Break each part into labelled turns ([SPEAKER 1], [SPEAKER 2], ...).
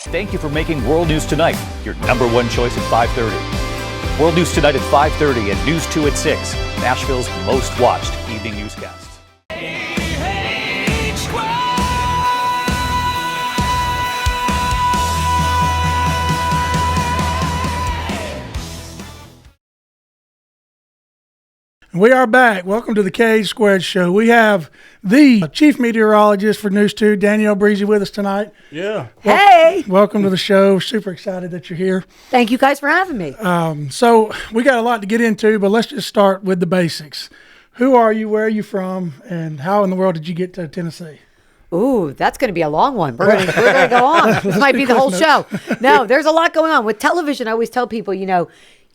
[SPEAKER 1] Thank you for making World News Tonight your number one choice at 5:30. World News Tonight at 5:30 and News 2 at 6, Nashville's most watched evening newscast.
[SPEAKER 2] We are back. Welcome to the THEKHSQUARED Show. We have the Chief Meteorologist for News 2, Danielle Breezy, with us tonight.
[SPEAKER 3] Yeah.
[SPEAKER 4] Hey.
[SPEAKER 2] Welcome to the show. Super excited that you're here.
[SPEAKER 4] Thank you guys for having me.
[SPEAKER 2] So we got a lot to get into, but let's just start with the basics. Who are you? Where are you from? And how in the world did you get to Tennessee?
[SPEAKER 4] Ooh, that's going to be a long one. We're going to go on. This might be the whole show. No, there's a lot going on. With television, I always tell people, you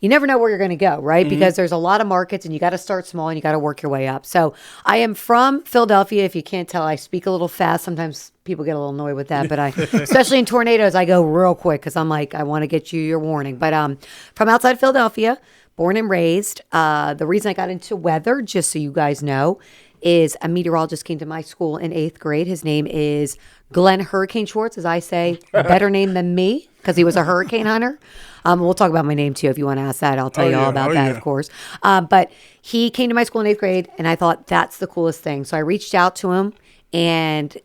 [SPEAKER 4] never know where you're going to go, right? Mm-hmm. Because there's a lot of markets and you got to start small and you got to work your way up. So I am from Philadelphia. If you can't tell, I speak a little fast. Sometimes people get a little annoyed with that, but especially in tornadoes, I go real quick because I'm like, I want to get you your warning. But from outside Philadelphia, born and raised. The reason I got into weather, just so you guys know, is a meteorologist came to my school in 8th grade. His name is Glenn Hurricane Schwartz, as I say, better name than me because he was a hurricane hunter. We'll talk about my name, too, if you want to ask that. I'll tell you all about that, of course. But he came to my school in 8th grade, and I thought that's the coolest thing. So I reached out to him and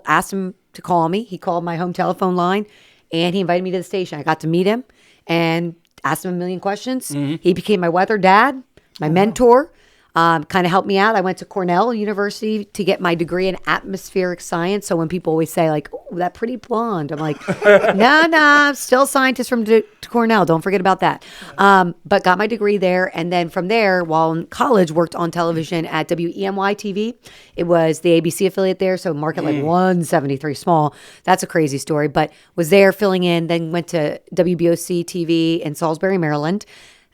[SPEAKER 4] asked him to call me. He called my home telephone line, and he invited me to the station. I got to meet him and asked him a million questions. Mm-hmm. He became my weather dad, my mentor. Kind of helped me out. I went to Cornell University to get my degree in atmospheric science. So when people always say like, "Oh, that pretty blonde," I'm like, "No, still a scientist from Cornell. Don't forget about that." But got my degree there, and then from there, while in college, worked on television at WEMY TV. It was the ABC affiliate there, so market like 173 small. That's a crazy story, but was there filling in. Then went to WBOC TV in Salisbury, Maryland.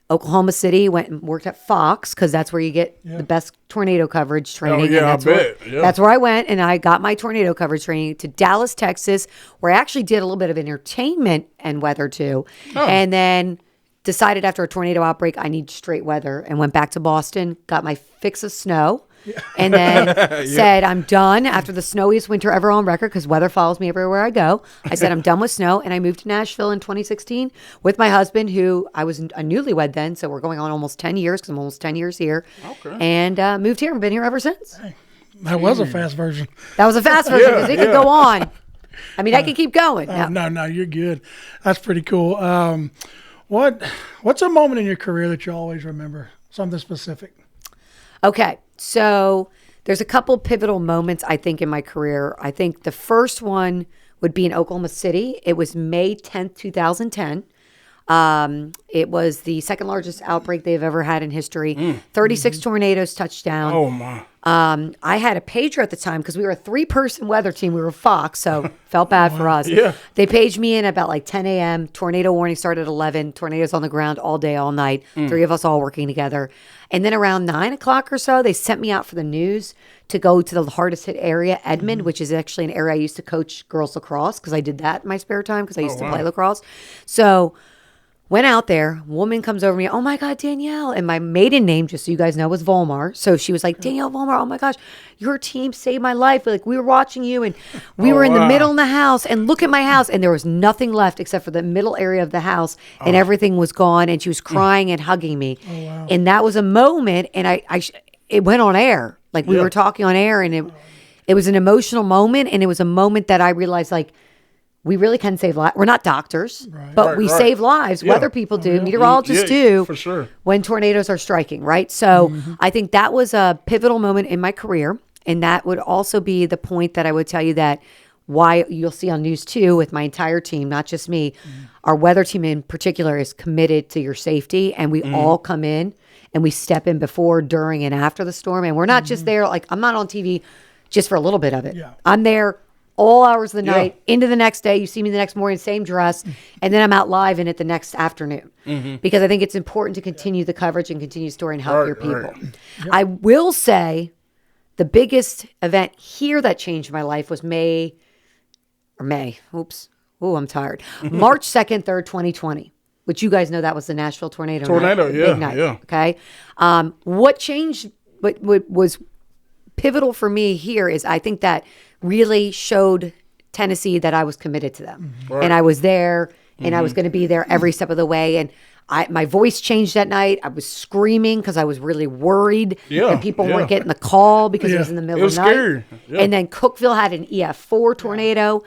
[SPEAKER 4] Oklahoma City, went and worked at Fox because that's where you get the best tornado coverage training.
[SPEAKER 3] Oh, yeah, I bet.
[SPEAKER 4] That's where I went, and I got my tornado coverage training to Dallas, Texas, where I actually did a little bit of entertainment and weather too. Oh. And then decided after a tornado outbreak, I need straight weather, and went back to Boston, got my fix of snow, and then said, I'm done after the snowiest winter ever on record because weather follows me everywhere I go. I said, I'm done with snow. And I moved to Nashville in 2016 with my husband, who I was a newlywed then. So we're going on almost 10 years because I'm almost 10 years here. Okay. And moved here and been here ever since.
[SPEAKER 2] Hey, that was a fast version.
[SPEAKER 4] That was a fast version because it could go on. I mean, I could keep going.
[SPEAKER 2] No, you're good. That's pretty cool. What's a moment in your career that you always remember? Something specific?
[SPEAKER 4] Okay. So there's a couple pivotal moments, I think, in my career. I think the first one would be in Oklahoma City. It was May 10th, 2010. It was the second largest outbreak they've ever had in history. 36 tornadoes touched down.
[SPEAKER 3] Oh, my.
[SPEAKER 4] I had a pager at the time because we were a 3-person weather team. We were Fox, so felt bad for us. Yeah. They paged me in about like 10 a.m. Tornado warning started at 11. Tornadoes on the ground all day, all night. 3 of us all working together. And then around 9 o'clock or so, they sent me out for the news to go to the hardest hit area, Edmond, which is actually an area I used to coach girls lacrosse because I did that in my spare time because I used to play lacrosse. So went out there, woman comes over to me, oh my God, Danielle. And my maiden name, just so you guys know, was Volmar. So she was like, Danielle Volmar, oh my gosh, your team saved my life. Like, we were watching you and we were in the middle of the house, and look at my house. And there was nothing left except for the middle area of the house, and everything was gone. And she was crying and hugging me. Oh, wow. And that was a moment, and it went on air. Like, we were talking on air, and it was an emotional moment. And it was a moment that I realized, like, we really can save lives. We're not doctors, but we save lives. Yeah. Weather people do. Meteorologists do.
[SPEAKER 3] For sure.
[SPEAKER 4] When tornadoes are striking, right? So I think that was a pivotal moment in my career. And that would also be the point that I would tell you that why you'll see on News 2 with my entire team, not just me, our weather team in particular is committed to your safety. And we all come in and we step in before, during, and after the storm. And we're not just there. Like, I'm not on TV just for a little bit of it. Yeah. I'm there all hours of the night, into the next day. You see me the next morning, same dress, and then I'm out live in it the next afternoon. Because I think it's important to continue the coverage and continue the story and help your people. I will say the biggest event here that changed my life was May. Oops. Oh, I'm tired. March 2nd, 3rd, 2020, which you guys know that was the Nashville tornado. Big night. Okay. What changed, what was pivotal for me here is I think that really showed Tennessee that I was committed to them. And I was there, and I was going to be there every step of the way. And my voice changed that night. I was screaming because I was really worried that people weren't getting the call because it was in the middle of the night.
[SPEAKER 3] Scary. Yeah.
[SPEAKER 4] And then Cookeville had an EF4 tornado.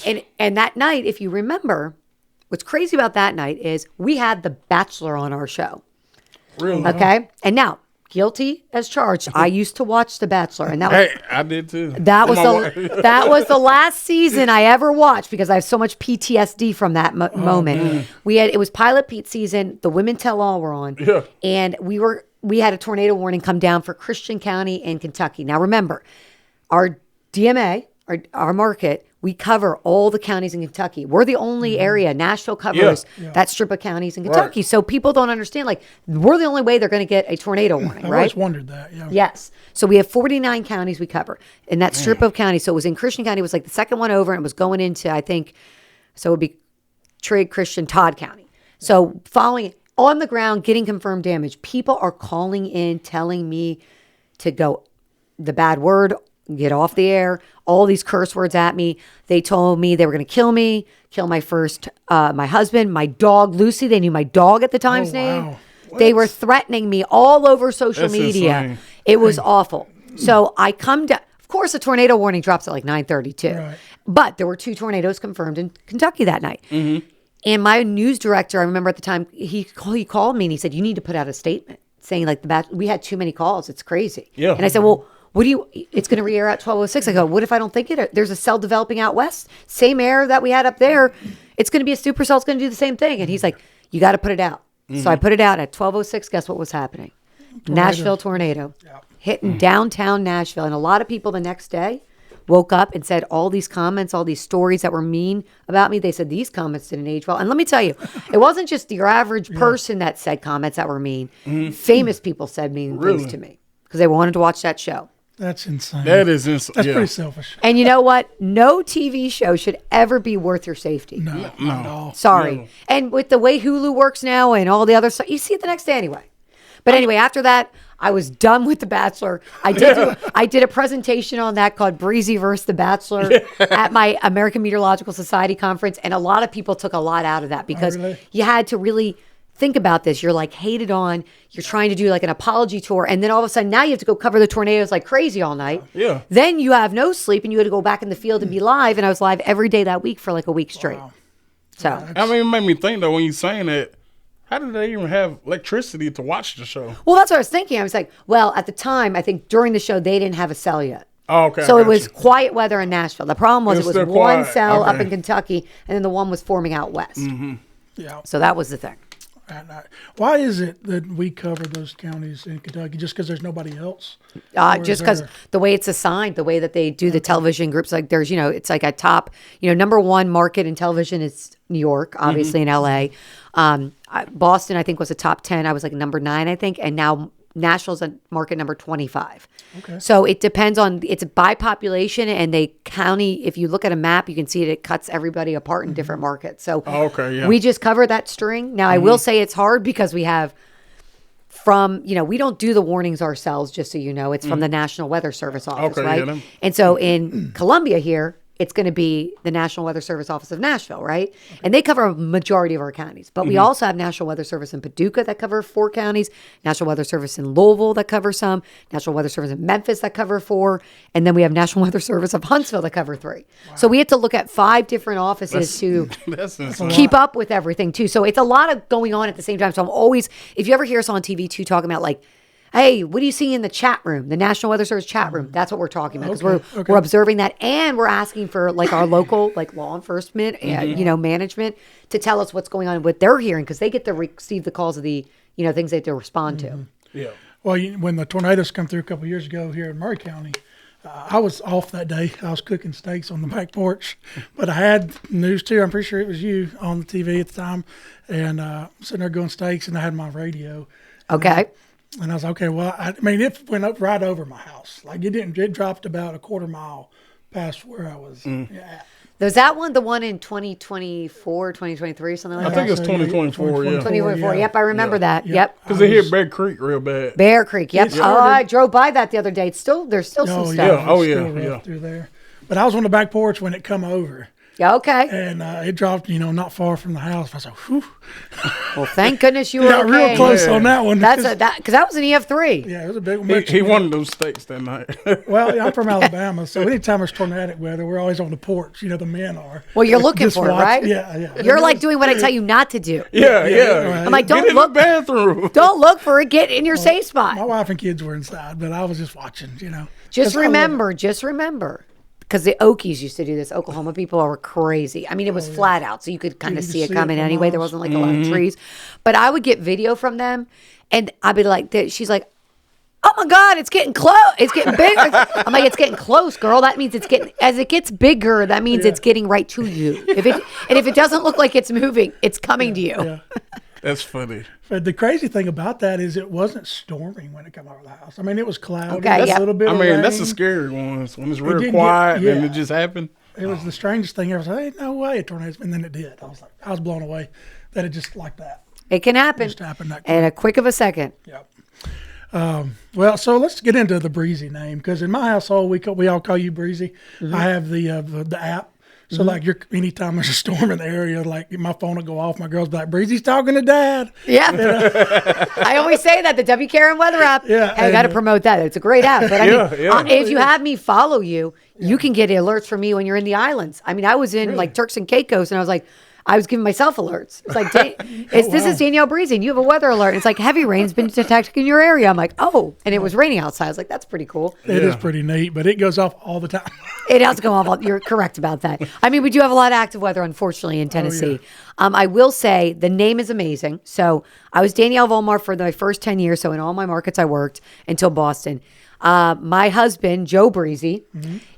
[SPEAKER 4] And that night, if you remember, what's crazy about that night is we had The Bachelor on our show.
[SPEAKER 3] Really?
[SPEAKER 4] Okay? And now, guilty as charged, I used to watch The Bachelor. And that was,
[SPEAKER 3] I did too.
[SPEAKER 4] that was the last season I ever watched because I have so much PTSD from that moment. It was Pilot Pete season. The Women Tell All were on.
[SPEAKER 3] Yeah.
[SPEAKER 4] And we had a tornado warning come down for Christian County in Kentucky. Now remember, our DMA, our market, we cover all the counties in Kentucky. We're the only area. Nashville covers that strip of counties in Kentucky. Right. So people don't understand, like, we're the only way they're going to get a tornado warning, right?
[SPEAKER 2] I always wondered that, yeah.
[SPEAKER 4] Yes. So we have 49 counties we cover in that strip of counties. So it was in Christian County. It was like the second one over, and it was going into, I think, so it would be Trigg, Christian, Todd County. So following on the ground, getting confirmed damage, people are calling in, telling me to go the bad word, get off the air, all these curse words at me. They told me they were going to kill me, kill my husband, my dog, Lucy. They knew my dog at the time's name. They were threatening me all over social media.
[SPEAKER 3] Insane.
[SPEAKER 4] It was awful. So I come down. Of course, a tornado warning drops at like 9:32. Right. But there were 2 tornadoes confirmed in Kentucky that night. And my news director, I remember at the time, he called me and he said, you need to put out a statement saying like we had too many calls. It's crazy. Yeah. And I said, well, it's going to re-air at 12:06. I go, what if I don't think it? There's a cell developing out west. Same air that we had up there. It's going to be a supercell. It's going to do the same thing. And he's like, you got to put it out. So I put it out at 12:06. Guess what was happening? Nashville tornado hitting downtown Nashville. And a lot of people the next day woke up and said all these comments, all these stories that were mean about me. They said these comments didn't age well. And let me tell you, it wasn't just your average person that said comments that were mean. Famous people said mean things to me because they wanted to watch that show.
[SPEAKER 2] That's insane.
[SPEAKER 3] That is insane.
[SPEAKER 2] That's pretty selfish.
[SPEAKER 4] And you know what? No TV show should ever be worth your safety.
[SPEAKER 2] No, not at all.
[SPEAKER 4] Sorry.
[SPEAKER 3] No.
[SPEAKER 4] And with the way Hulu works now and all the other stuff, you see it the next day anyway. But anyway, after that, I was done with The Bachelor. I did a presentation on that called Breezy versus The Bachelor at my American Meteorological Society conference. And a lot of people took a lot out of that because you had to really think about this. You're like hated on. You're trying to do like an apology tour. And then all of a sudden now you have to go cover the tornadoes like crazy all night.
[SPEAKER 3] Yeah.
[SPEAKER 4] Then you have no sleep and you had to go back in the field and be live. And I was live every day that week for like a week straight. Wow. So
[SPEAKER 3] I mean, it made me think though when you're saying that, how did they even have electricity to watch the show?
[SPEAKER 4] Well, that's what I was thinking. I was like, well, at the time, I think during the show, they didn't have a cell yet.
[SPEAKER 3] Oh, okay.
[SPEAKER 4] So it was quiet weather in Nashville. The problem was it was one
[SPEAKER 3] quiet.
[SPEAKER 4] cell up in Kentucky, and then the one was forming out west.
[SPEAKER 2] Yeah.
[SPEAKER 4] So that was the thing.
[SPEAKER 2] Why is it that we cover those counties in Kentucky? Just because there's nobody else?
[SPEAKER 4] Just because the way it's assigned, the way that they do the television groups, like there's, it's like a top, number one market in television is New York, obviously in LA. Boston, I think, was a top 10. I was like number 9, I think. And now Nashville's a market number 25. Okay. So it depends on, it's by population and they county, if you look at a map, you can see it cuts everybody apart in different markets. So we just cover that string. Now I will say it's hard because we have we don't do the warnings ourselves, just so you know. It's from the National Weather Service office, right? Yeah, and so in Columbia here, it's going to be the National Weather Service office of Nashville, right? Okay. And they cover a majority of our counties. But we also have National Weather Service in Paducah that cover 4 counties, National Weather Service in Louisville that cover some, National Weather Service in Memphis that cover 4, and then we have National Weather Service of Huntsville that cover 3. Wow. So we have to look at 5 different offices to keep up with everything too. So it's a lot of going on at the same time. So I'm always, if you ever hear us on TV too talking about like, hey, what do you see in the chat room, the National Weather Service chat room? That's what we're talking about because we're observing that, and we're asking for like our local like law enforcement and management to tell us what's going on and what they're hearing because they get to receive the calls of the things they have to respond to.
[SPEAKER 2] Yeah. Well, when the tornadoes come through a couple of years ago here in Murray County, I was off that day. I was cooking steaks on the back porch, but I had news too. I'm pretty sure it was you on the TV at the time, and sitting there going steaks, and I had my radio.
[SPEAKER 4] Okay.
[SPEAKER 2] And I was like, okay, well, it went up right over my house. Like it dropped about a quarter mile past where I was at.
[SPEAKER 4] Was that the one in 2024, 2023, something like that?
[SPEAKER 3] I think it's 2024, yeah.
[SPEAKER 4] 2024, yep, I remember that, yep.
[SPEAKER 3] Because it hit Bear Creek real bad.
[SPEAKER 4] Bear Creek, yep. I drove by that the other day. There's still some stuff.
[SPEAKER 2] Through there. But I was on the back porch when it come over.
[SPEAKER 4] Yeah, okay.
[SPEAKER 2] And it dropped, not far from the house. I was like, whew.
[SPEAKER 4] Well, thank goodness you were
[SPEAKER 2] Got
[SPEAKER 4] okay.
[SPEAKER 2] real close on that one.
[SPEAKER 4] Because that was an EF3.
[SPEAKER 2] Yeah, it was a big one.
[SPEAKER 3] He wanted those steaks that night.
[SPEAKER 2] Well, I'm from Alabama, so anytime there's tornadic weather, we're always on the porch. The men are.
[SPEAKER 4] Well, you're looking
[SPEAKER 2] Just
[SPEAKER 4] for it,
[SPEAKER 2] watch-
[SPEAKER 4] right?
[SPEAKER 2] Yeah.
[SPEAKER 4] You're like doing what I tell you not to do.
[SPEAKER 3] Yeah.
[SPEAKER 4] I'm like,
[SPEAKER 3] Get
[SPEAKER 4] don't
[SPEAKER 3] in the
[SPEAKER 4] look.
[SPEAKER 3] bathroom.
[SPEAKER 4] Don't look for it. Get in your safe
[SPEAKER 2] My
[SPEAKER 4] spot.
[SPEAKER 2] wife and kids were inside, but I was just watching.
[SPEAKER 4] Just
[SPEAKER 2] 'Cause I love
[SPEAKER 4] remember. Because the Okies used to do this. Oklahoma people are crazy. I mean, it was flat out, so you could kind of
[SPEAKER 2] you could
[SPEAKER 4] see it
[SPEAKER 2] see it
[SPEAKER 4] coming
[SPEAKER 2] from
[SPEAKER 4] anyway. There
[SPEAKER 2] miles.
[SPEAKER 4] wasn't like a lot of trees. But I would get video from them, and I'd be like, she's like, oh my God, it's getting close. It's getting bigger. I'm like, it's getting close, girl. That means as it gets bigger, that means it's getting right to you. If it doesn't look like it's moving, it's coming to you.
[SPEAKER 2] Yeah.
[SPEAKER 3] That's funny.
[SPEAKER 2] But the crazy thing about that is it wasn't storming when it came out of the house. I mean, it was cloudy.
[SPEAKER 4] Okay,
[SPEAKER 2] a
[SPEAKER 4] yeah.
[SPEAKER 2] little bit
[SPEAKER 3] I
[SPEAKER 2] of
[SPEAKER 3] mean, that's
[SPEAKER 2] rain.
[SPEAKER 3] the scary ones when it's real
[SPEAKER 2] didn't
[SPEAKER 3] quiet
[SPEAKER 2] get-
[SPEAKER 3] and
[SPEAKER 2] yeah.
[SPEAKER 3] it just happened.
[SPEAKER 2] It was the strangest thing ever. I was like, hey, no way a tornado. And then it did. I was blown away that it just like that.
[SPEAKER 4] It can happen.
[SPEAKER 2] Just happened that
[SPEAKER 4] In a quick of a second.
[SPEAKER 2] Yep. Well, so let's get into the Breezy name because in my household we all call you Breezy. I have the app, so like anytime there's a storm in the area, like my phone will go off. My girl's be like, "Breezy's talking to Dad."
[SPEAKER 4] Yeah. I always say that, the WKRM weather app.
[SPEAKER 2] Yeah,
[SPEAKER 4] Hey, I got to
[SPEAKER 2] and-
[SPEAKER 4] promote that. It's a great app. But I mean,
[SPEAKER 3] Yeah.
[SPEAKER 4] if you have me follow you, you can get alerts from me when you're in the islands. I mean, I was in like Turks and Caicos and I was like, I was giving myself alerts. It's like, this is Danielle Breezy and you have a weather alert. It's like heavy rain's been detected in your area. I'm like, oh, and it was raining outside. I was like, that's pretty cool.
[SPEAKER 2] It is pretty neat, but it goes off all the time.
[SPEAKER 4] It does go off. You're correct about that. I mean, we do have a lot of active weather, unfortunately, in Tennessee. I will say the name is amazing. So I was Danielle Volmar for my first 10 years. So in all my markets I worked until Boston. My husband, Joe Breezy,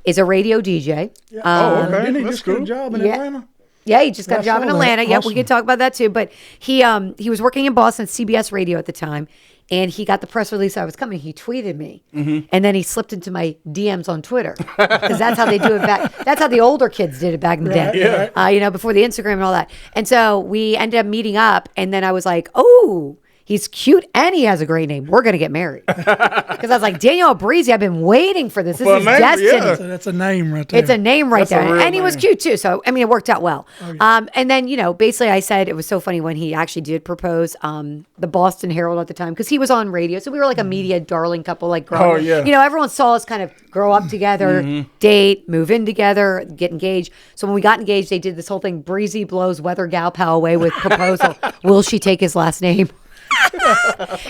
[SPEAKER 4] is a radio DJ.
[SPEAKER 3] Okay.
[SPEAKER 2] Didn't he
[SPEAKER 3] That's
[SPEAKER 2] just get a
[SPEAKER 3] cool.
[SPEAKER 2] job in
[SPEAKER 4] Yeah.
[SPEAKER 2] Atlanta?
[SPEAKER 4] Yeah, he just got a
[SPEAKER 2] Yeah, I
[SPEAKER 4] job in
[SPEAKER 2] saw that.
[SPEAKER 4] Atlanta. Yep, we
[SPEAKER 2] Awesome.
[SPEAKER 4] can talk about that too. But he was working in Boston, CBS Radio at the time, and he got the press release I was coming. He tweeted me, and then he slipped into my DMs on Twitter because that's how they do it back. That's how the older kids did it back in the day.
[SPEAKER 2] Yeah.
[SPEAKER 4] Before the Instagram and all that. And so we ended up meeting up, and then I was like, oh. He's cute and he has a great name. We're going to get married. Because I was like, Danielle Breezy, I've been waiting for this. This
[SPEAKER 3] For a
[SPEAKER 4] is
[SPEAKER 3] name,
[SPEAKER 4] destiny.
[SPEAKER 3] yeah.
[SPEAKER 2] So that's a name right there.
[SPEAKER 4] It's a name right
[SPEAKER 3] That's a
[SPEAKER 4] there.
[SPEAKER 3] real
[SPEAKER 4] And he was
[SPEAKER 3] name.
[SPEAKER 4] cute too. So, I mean, it worked out well. And then, basically I said it was so funny when he actually did propose, the Boston Herald at the time, because he was on radio. So we were like a media darling couple, like growing
[SPEAKER 3] Oh, yeah.
[SPEAKER 4] everyone saw us kind of grow up together, date, move in together, get engaged. So when we got engaged, they did this whole thing, Breezy blows weather gal pal away with proposal. Will she take his last name?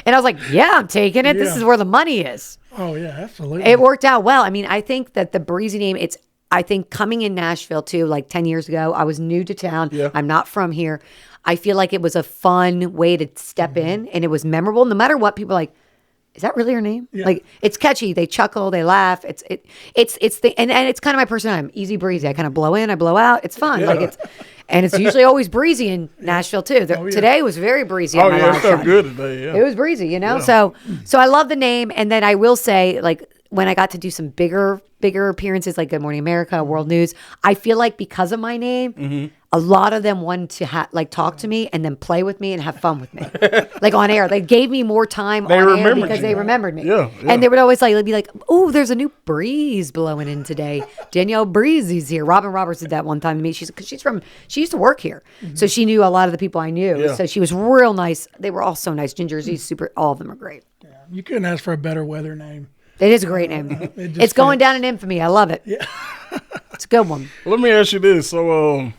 [SPEAKER 4] And I was like, yeah, I'm taking it. This
[SPEAKER 2] Yeah.
[SPEAKER 4] is where the money is.
[SPEAKER 2] Oh yeah, absolutely.
[SPEAKER 4] It worked out well. I mean, I think that the Breezy name, I think coming in Nashville too, like 10 years ago, I was new to town.
[SPEAKER 3] Yeah.
[SPEAKER 4] I'm not from here. I feel like it was a fun way to step in and it was memorable. No matter what, people are like, is that really her name?
[SPEAKER 2] Yeah.
[SPEAKER 4] Like it's catchy. They chuckle, they laugh. It's the and it's kind of my personality. I'm easy breezy. I kind of blow in, I blow out. It's fun. Like it's usually always breezy in Nashville too. Today was very breezy.
[SPEAKER 3] Oh,
[SPEAKER 4] at my
[SPEAKER 3] yeah, it
[SPEAKER 4] live
[SPEAKER 3] felt
[SPEAKER 4] show.
[SPEAKER 3] good today. Yeah.
[SPEAKER 4] It was breezy, So I love the name. And then I will say, like, when I got to do some bigger appearances, like Good Morning America, World News, I feel like because of my name, a lot of them wanted to talk to me and then play with me and have fun with me, like on air. They gave me more time on air
[SPEAKER 3] remembered
[SPEAKER 4] because
[SPEAKER 3] you.
[SPEAKER 4] they remembered me.
[SPEAKER 3] Yeah.
[SPEAKER 4] And they would always they'd be like, "Oh, there's a new breeze blowing in today. Danielle Breezy's here." Robin Roberts did that one time to me. She used to work here, so she knew a lot of the people I knew.
[SPEAKER 3] Yeah.
[SPEAKER 4] So she was real nice. They were all so nice. Ginger Z's super. All of them are great.
[SPEAKER 2] You couldn't ask for a better weather name.
[SPEAKER 4] It is a great name.
[SPEAKER 2] just
[SPEAKER 4] It's going
[SPEAKER 2] fits.
[SPEAKER 4] down in infamy. I love it. Yeah. It's a good one.
[SPEAKER 3] Let me ask you this. So,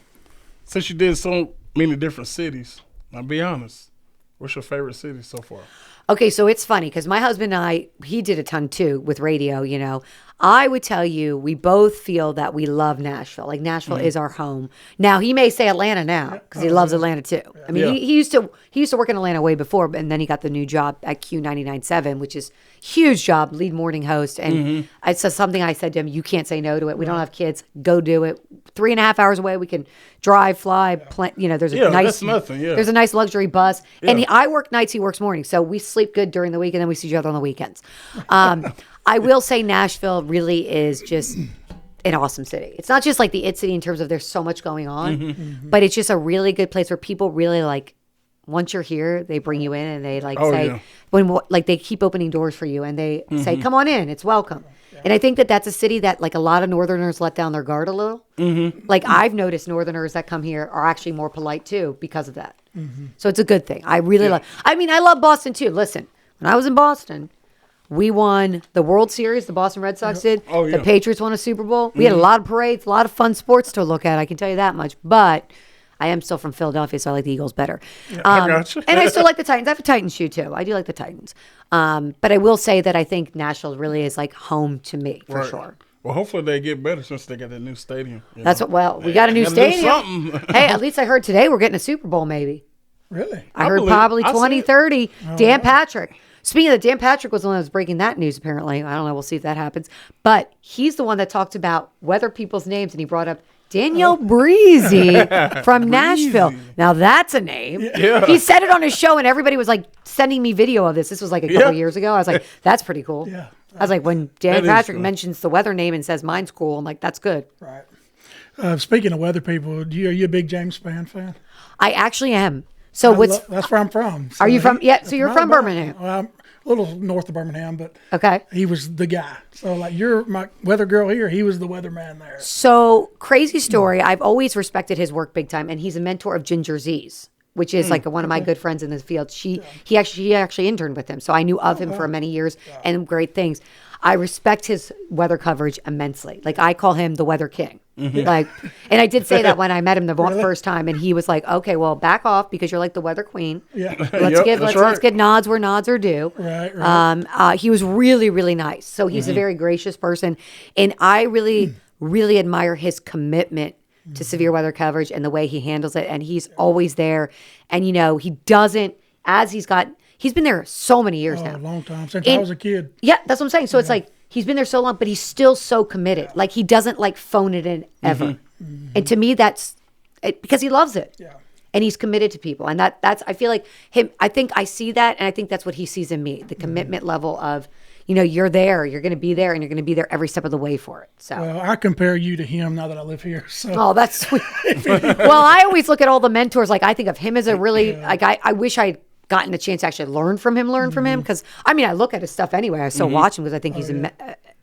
[SPEAKER 3] since you did so many different cities, now be honest, what's your favorite city so far?
[SPEAKER 4] Okay, so it's funny because my husband and he did a ton too with radio, I would tell you, we both feel that we love Nashville. Like Nashville is our home. Now he may say Atlanta now because he loves Atlanta too. I mean,
[SPEAKER 3] Yeah.
[SPEAKER 4] he used to work in Atlanta way before, and then he got the new job at Q99.7, which is huge job, lead morning host. And it's something I said to him: you can't say no to it. We don't have kids. Go do it. 3.5 hours away, we can drive, fly. There's a nice.
[SPEAKER 3] That's nothing. Yeah.
[SPEAKER 4] There's a nice luxury bus.
[SPEAKER 3] Yeah.
[SPEAKER 4] And I work nights, he works mornings. So we sleep good during the week and then we see each other on the weekends. I will say Nashville really is just an awesome city. It's not just like the it city in terms of there's so much going on, but it's just a really good place where people really once you're here, they bring you in and they like
[SPEAKER 3] Oh,
[SPEAKER 4] say,
[SPEAKER 3] yeah.
[SPEAKER 4] like they keep opening doors for you and they say, come on in, it's welcome. And I think that that's a city that like a lot of Northerners let down their guard a little. Like I've noticed Northerners that come here are actually more polite too because of that. So it's a good thing. I really I love Boston too. Listen, when I was in Boston, we won the World Series. The Boston Red Sox did.
[SPEAKER 3] Oh, yeah.
[SPEAKER 4] The Patriots won a Super Bowl. We had a lot of parades, a lot of fun sports to look at. I can tell you that much. But I am still from Philadelphia, so I like the Eagles better.
[SPEAKER 3] I got you.
[SPEAKER 4] And I still like the Titans. I have a Titans shoe too. I do like the Titans. But I will say that I think Nashville really is like home to me for
[SPEAKER 3] Right.
[SPEAKER 4] sure.
[SPEAKER 3] Well, hopefully they get better since they got that new stadium.
[SPEAKER 4] That's what. Well, we got a new
[SPEAKER 3] Gotta do
[SPEAKER 4] stadium.
[SPEAKER 3] something.
[SPEAKER 4] Hey, at least I heard today we're getting a Super Bowl. Maybe
[SPEAKER 2] Really?
[SPEAKER 4] I heard
[SPEAKER 3] believe it.
[SPEAKER 4] probably
[SPEAKER 3] I see it.
[SPEAKER 4] 2030. Dan Patrick. Speaking of that, Dan Patrick was the one that was breaking that news. Apparently, I don't know. We'll see if that happens. But he's the one that talked about weather people's names, and he brought up Danielle Breezy from Nashville. Now that's a name.
[SPEAKER 3] Yeah.
[SPEAKER 4] He said it on his show, and everybody was like sending me video of this. This was like a couple years ago. I was like, that's pretty cool.
[SPEAKER 2] Yeah.
[SPEAKER 4] I was like, when Dan
[SPEAKER 3] That is
[SPEAKER 4] Patrick
[SPEAKER 3] cool.
[SPEAKER 4] mentions the weather name and says mine's cool, I'm like, that's good.
[SPEAKER 2] Right. Speaking of weather people, are you a big James Spann fan?
[SPEAKER 4] I actually am. So what's
[SPEAKER 2] That's where I'm from.
[SPEAKER 4] Are you from? Yeah, so
[SPEAKER 2] that's
[SPEAKER 4] you're
[SPEAKER 2] not
[SPEAKER 4] from
[SPEAKER 2] bad.
[SPEAKER 4] Birmingham.
[SPEAKER 2] Well, I'm a little north of Birmingham, but
[SPEAKER 4] Okay.
[SPEAKER 2] he was the guy. So like you're my weather girl here. He was the weatherman there.
[SPEAKER 4] So crazy story. I've always respected his work big time, and he's a mentor of Ginger Z's, which is like one of my good friends in this field. He actually interned with him, so I knew of him for many years and great things. I respect his weather coverage immensely. Like I call him the Weather King. Like, and I did say that when I met him the first time, and he was like, "Okay, well, back off because you're like the Weather Queen.
[SPEAKER 2] Yeah.
[SPEAKER 4] Let's get nods where nods are due."
[SPEAKER 2] Right.
[SPEAKER 4] He was really, really nice. So he's a very gracious person. And I really, really admire his commitment to severe weather coverage and the way he handles it. And he's always there. And, he doesn't, he's been there so many years
[SPEAKER 2] Oh,
[SPEAKER 4] now.
[SPEAKER 2] a long time since I
[SPEAKER 4] And-
[SPEAKER 2] was a kid.
[SPEAKER 4] Yeah, that's what I'm saying. So it's like, he's been there so long, but he's still so committed. Like he doesn't like phone it in ever. And to me, that's because he loves it.
[SPEAKER 2] Yeah.
[SPEAKER 4] And he's committed to people. And that's, I feel like him, I think I see that. And I think that's what he sees in me, the commitment level of, you're there, you're going to be there, and you're going to be there every step of the way for it. So,
[SPEAKER 2] Well, I compare you to him now that I live here. So
[SPEAKER 4] oh, that's sweet. Well, I always look at all the mentors. Like I think of him as a really, like I wish I'd gotten the chance to actually learn from him. Because I look at his stuff anyway. I still watch him because I think he's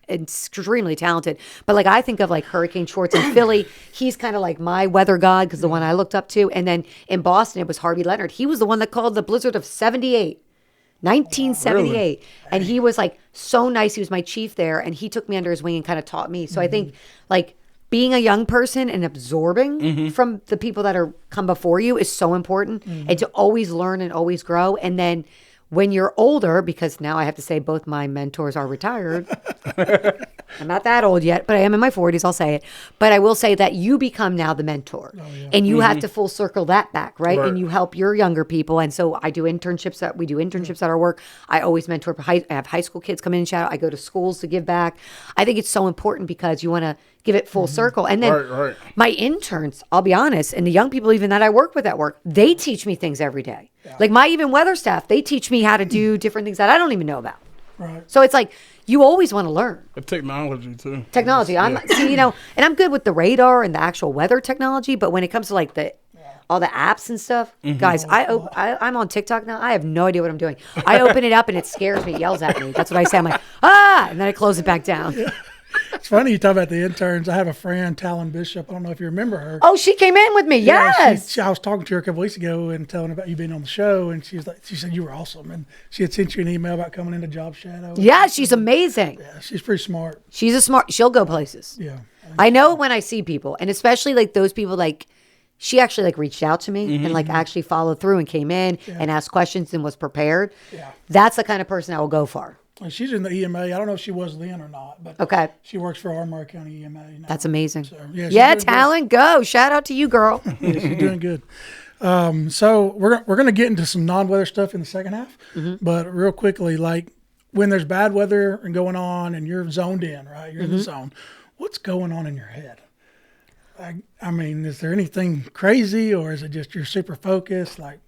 [SPEAKER 4] extremely talented. But like I think of like Hurricane Schwartz in Philly, he's kind of like my weather god because the one I looked up to. And then in Boston, it was Harvey Leonard. He was the one that called the blizzard of 1978.
[SPEAKER 3] Really?
[SPEAKER 4] And he was like so nice. He was my chief there, and he took me under his wing and kind of taught me. So I think like being a young person and absorbing from the people that are come before you is so important, and to always learn and always grow. And then when you're older, because now I have to say both my mentors are retired. I'm not that old yet, but I am in my 40s, I'll say it. But I will say that you become now the mentor. And you have to full circle that back, right?
[SPEAKER 3] Right.
[SPEAKER 4] And you help your younger people. And so we do internships at our work. I always mentor, I have high school kids come in and shout out. I go to schools to give back. I think it's so important because you want to give it full circle. And then
[SPEAKER 3] Right.
[SPEAKER 4] my interns, I'll be honest, and the young people even that I work with at work, they teach me things every day. Like my even weather staff, they teach me how to do different things that I don't even know about.
[SPEAKER 2] Right.
[SPEAKER 4] So it's like you always want to learn
[SPEAKER 3] The technology too.
[SPEAKER 4] technology. And I'm good with the radar and the actual weather technology, but when it comes to like all the apps and stuff, guys, I'm on TikTok now. I have no idea what I'm doing. I open it up and it scares me, it yells at me. That's what I say. I'm like, and then I close it back down.
[SPEAKER 2] It's funny you talk about the interns. I have a friend, Talon Bishop. I don't know if you remember her.
[SPEAKER 4] Oh, she came in with me.
[SPEAKER 2] Yeah,
[SPEAKER 4] Yes.
[SPEAKER 2] I was talking to her a couple weeks ago and telling her about you being on the show, and she said you were awesome, and she had sent you an email about coming into Job Shadow.
[SPEAKER 4] Yeah, she's amazing.
[SPEAKER 2] Yeah, she's pretty smart.
[SPEAKER 4] She'll go places.
[SPEAKER 2] Yeah,
[SPEAKER 4] I know when I see people, and especially like those people, like she actually like reached out to me and like actually followed through and came in and asked questions and was prepared.
[SPEAKER 2] Yeah.
[SPEAKER 4] That's the kind of person I will go for.
[SPEAKER 2] and she's in the EMA. I don't know if she was then or not, but
[SPEAKER 4] Okay.
[SPEAKER 2] she works for our Murray County EMA now.
[SPEAKER 4] That's amazing.
[SPEAKER 2] So, yeah, she's
[SPEAKER 4] Yeah,
[SPEAKER 2] doing good.
[SPEAKER 4] talent, go. Shout out to you, girl.
[SPEAKER 2] Yeah, she's doing good. So we're gonna get into some non-weather stuff in the second half, but real quickly, like when there's bad weather and going on, and you're zoned in, right? You're in the zone. What's going on in your head? I mean, is there anything crazy, or is it just you're super focused? Like,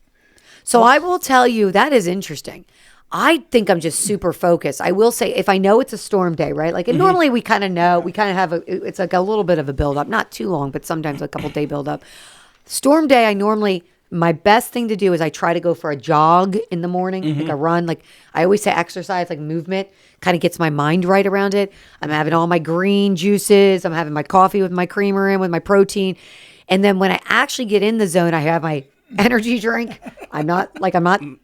[SPEAKER 4] So I will tell you, that is interesting. I think I'm just super focused. I will say, if I know it's a storm day, right? Like, and normally we kind of know, we kind of have it's like a little bit of a buildup, not too long, but sometimes a couple day buildup. Storm day, I normally, my best thing to do is I try to go for a jog in the morning, like a run. Like I always say exercise, like movement kind of gets my mind right around it. I'm having all my green juices. I'm having my coffee with my creamer in with my protein. And then when I actually get in the zone, I have my energy drink. I'm not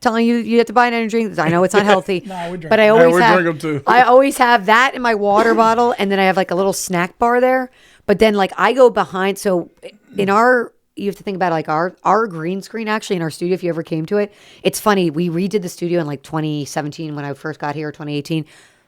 [SPEAKER 4] telling you have to buy an energy drink, 'cause I know it's not healthy.
[SPEAKER 2] No, we drink
[SPEAKER 4] but I
[SPEAKER 2] them.
[SPEAKER 4] always
[SPEAKER 3] we
[SPEAKER 4] have
[SPEAKER 3] drink them too.
[SPEAKER 4] I always have that in my water bottle, and then I have like a little snack bar there. But then like I go behind, so in our, you have to think about like our green screen actually in our studio, if you ever came to it. It's funny, we redid the studio in like 2017 when I first got here, 2018.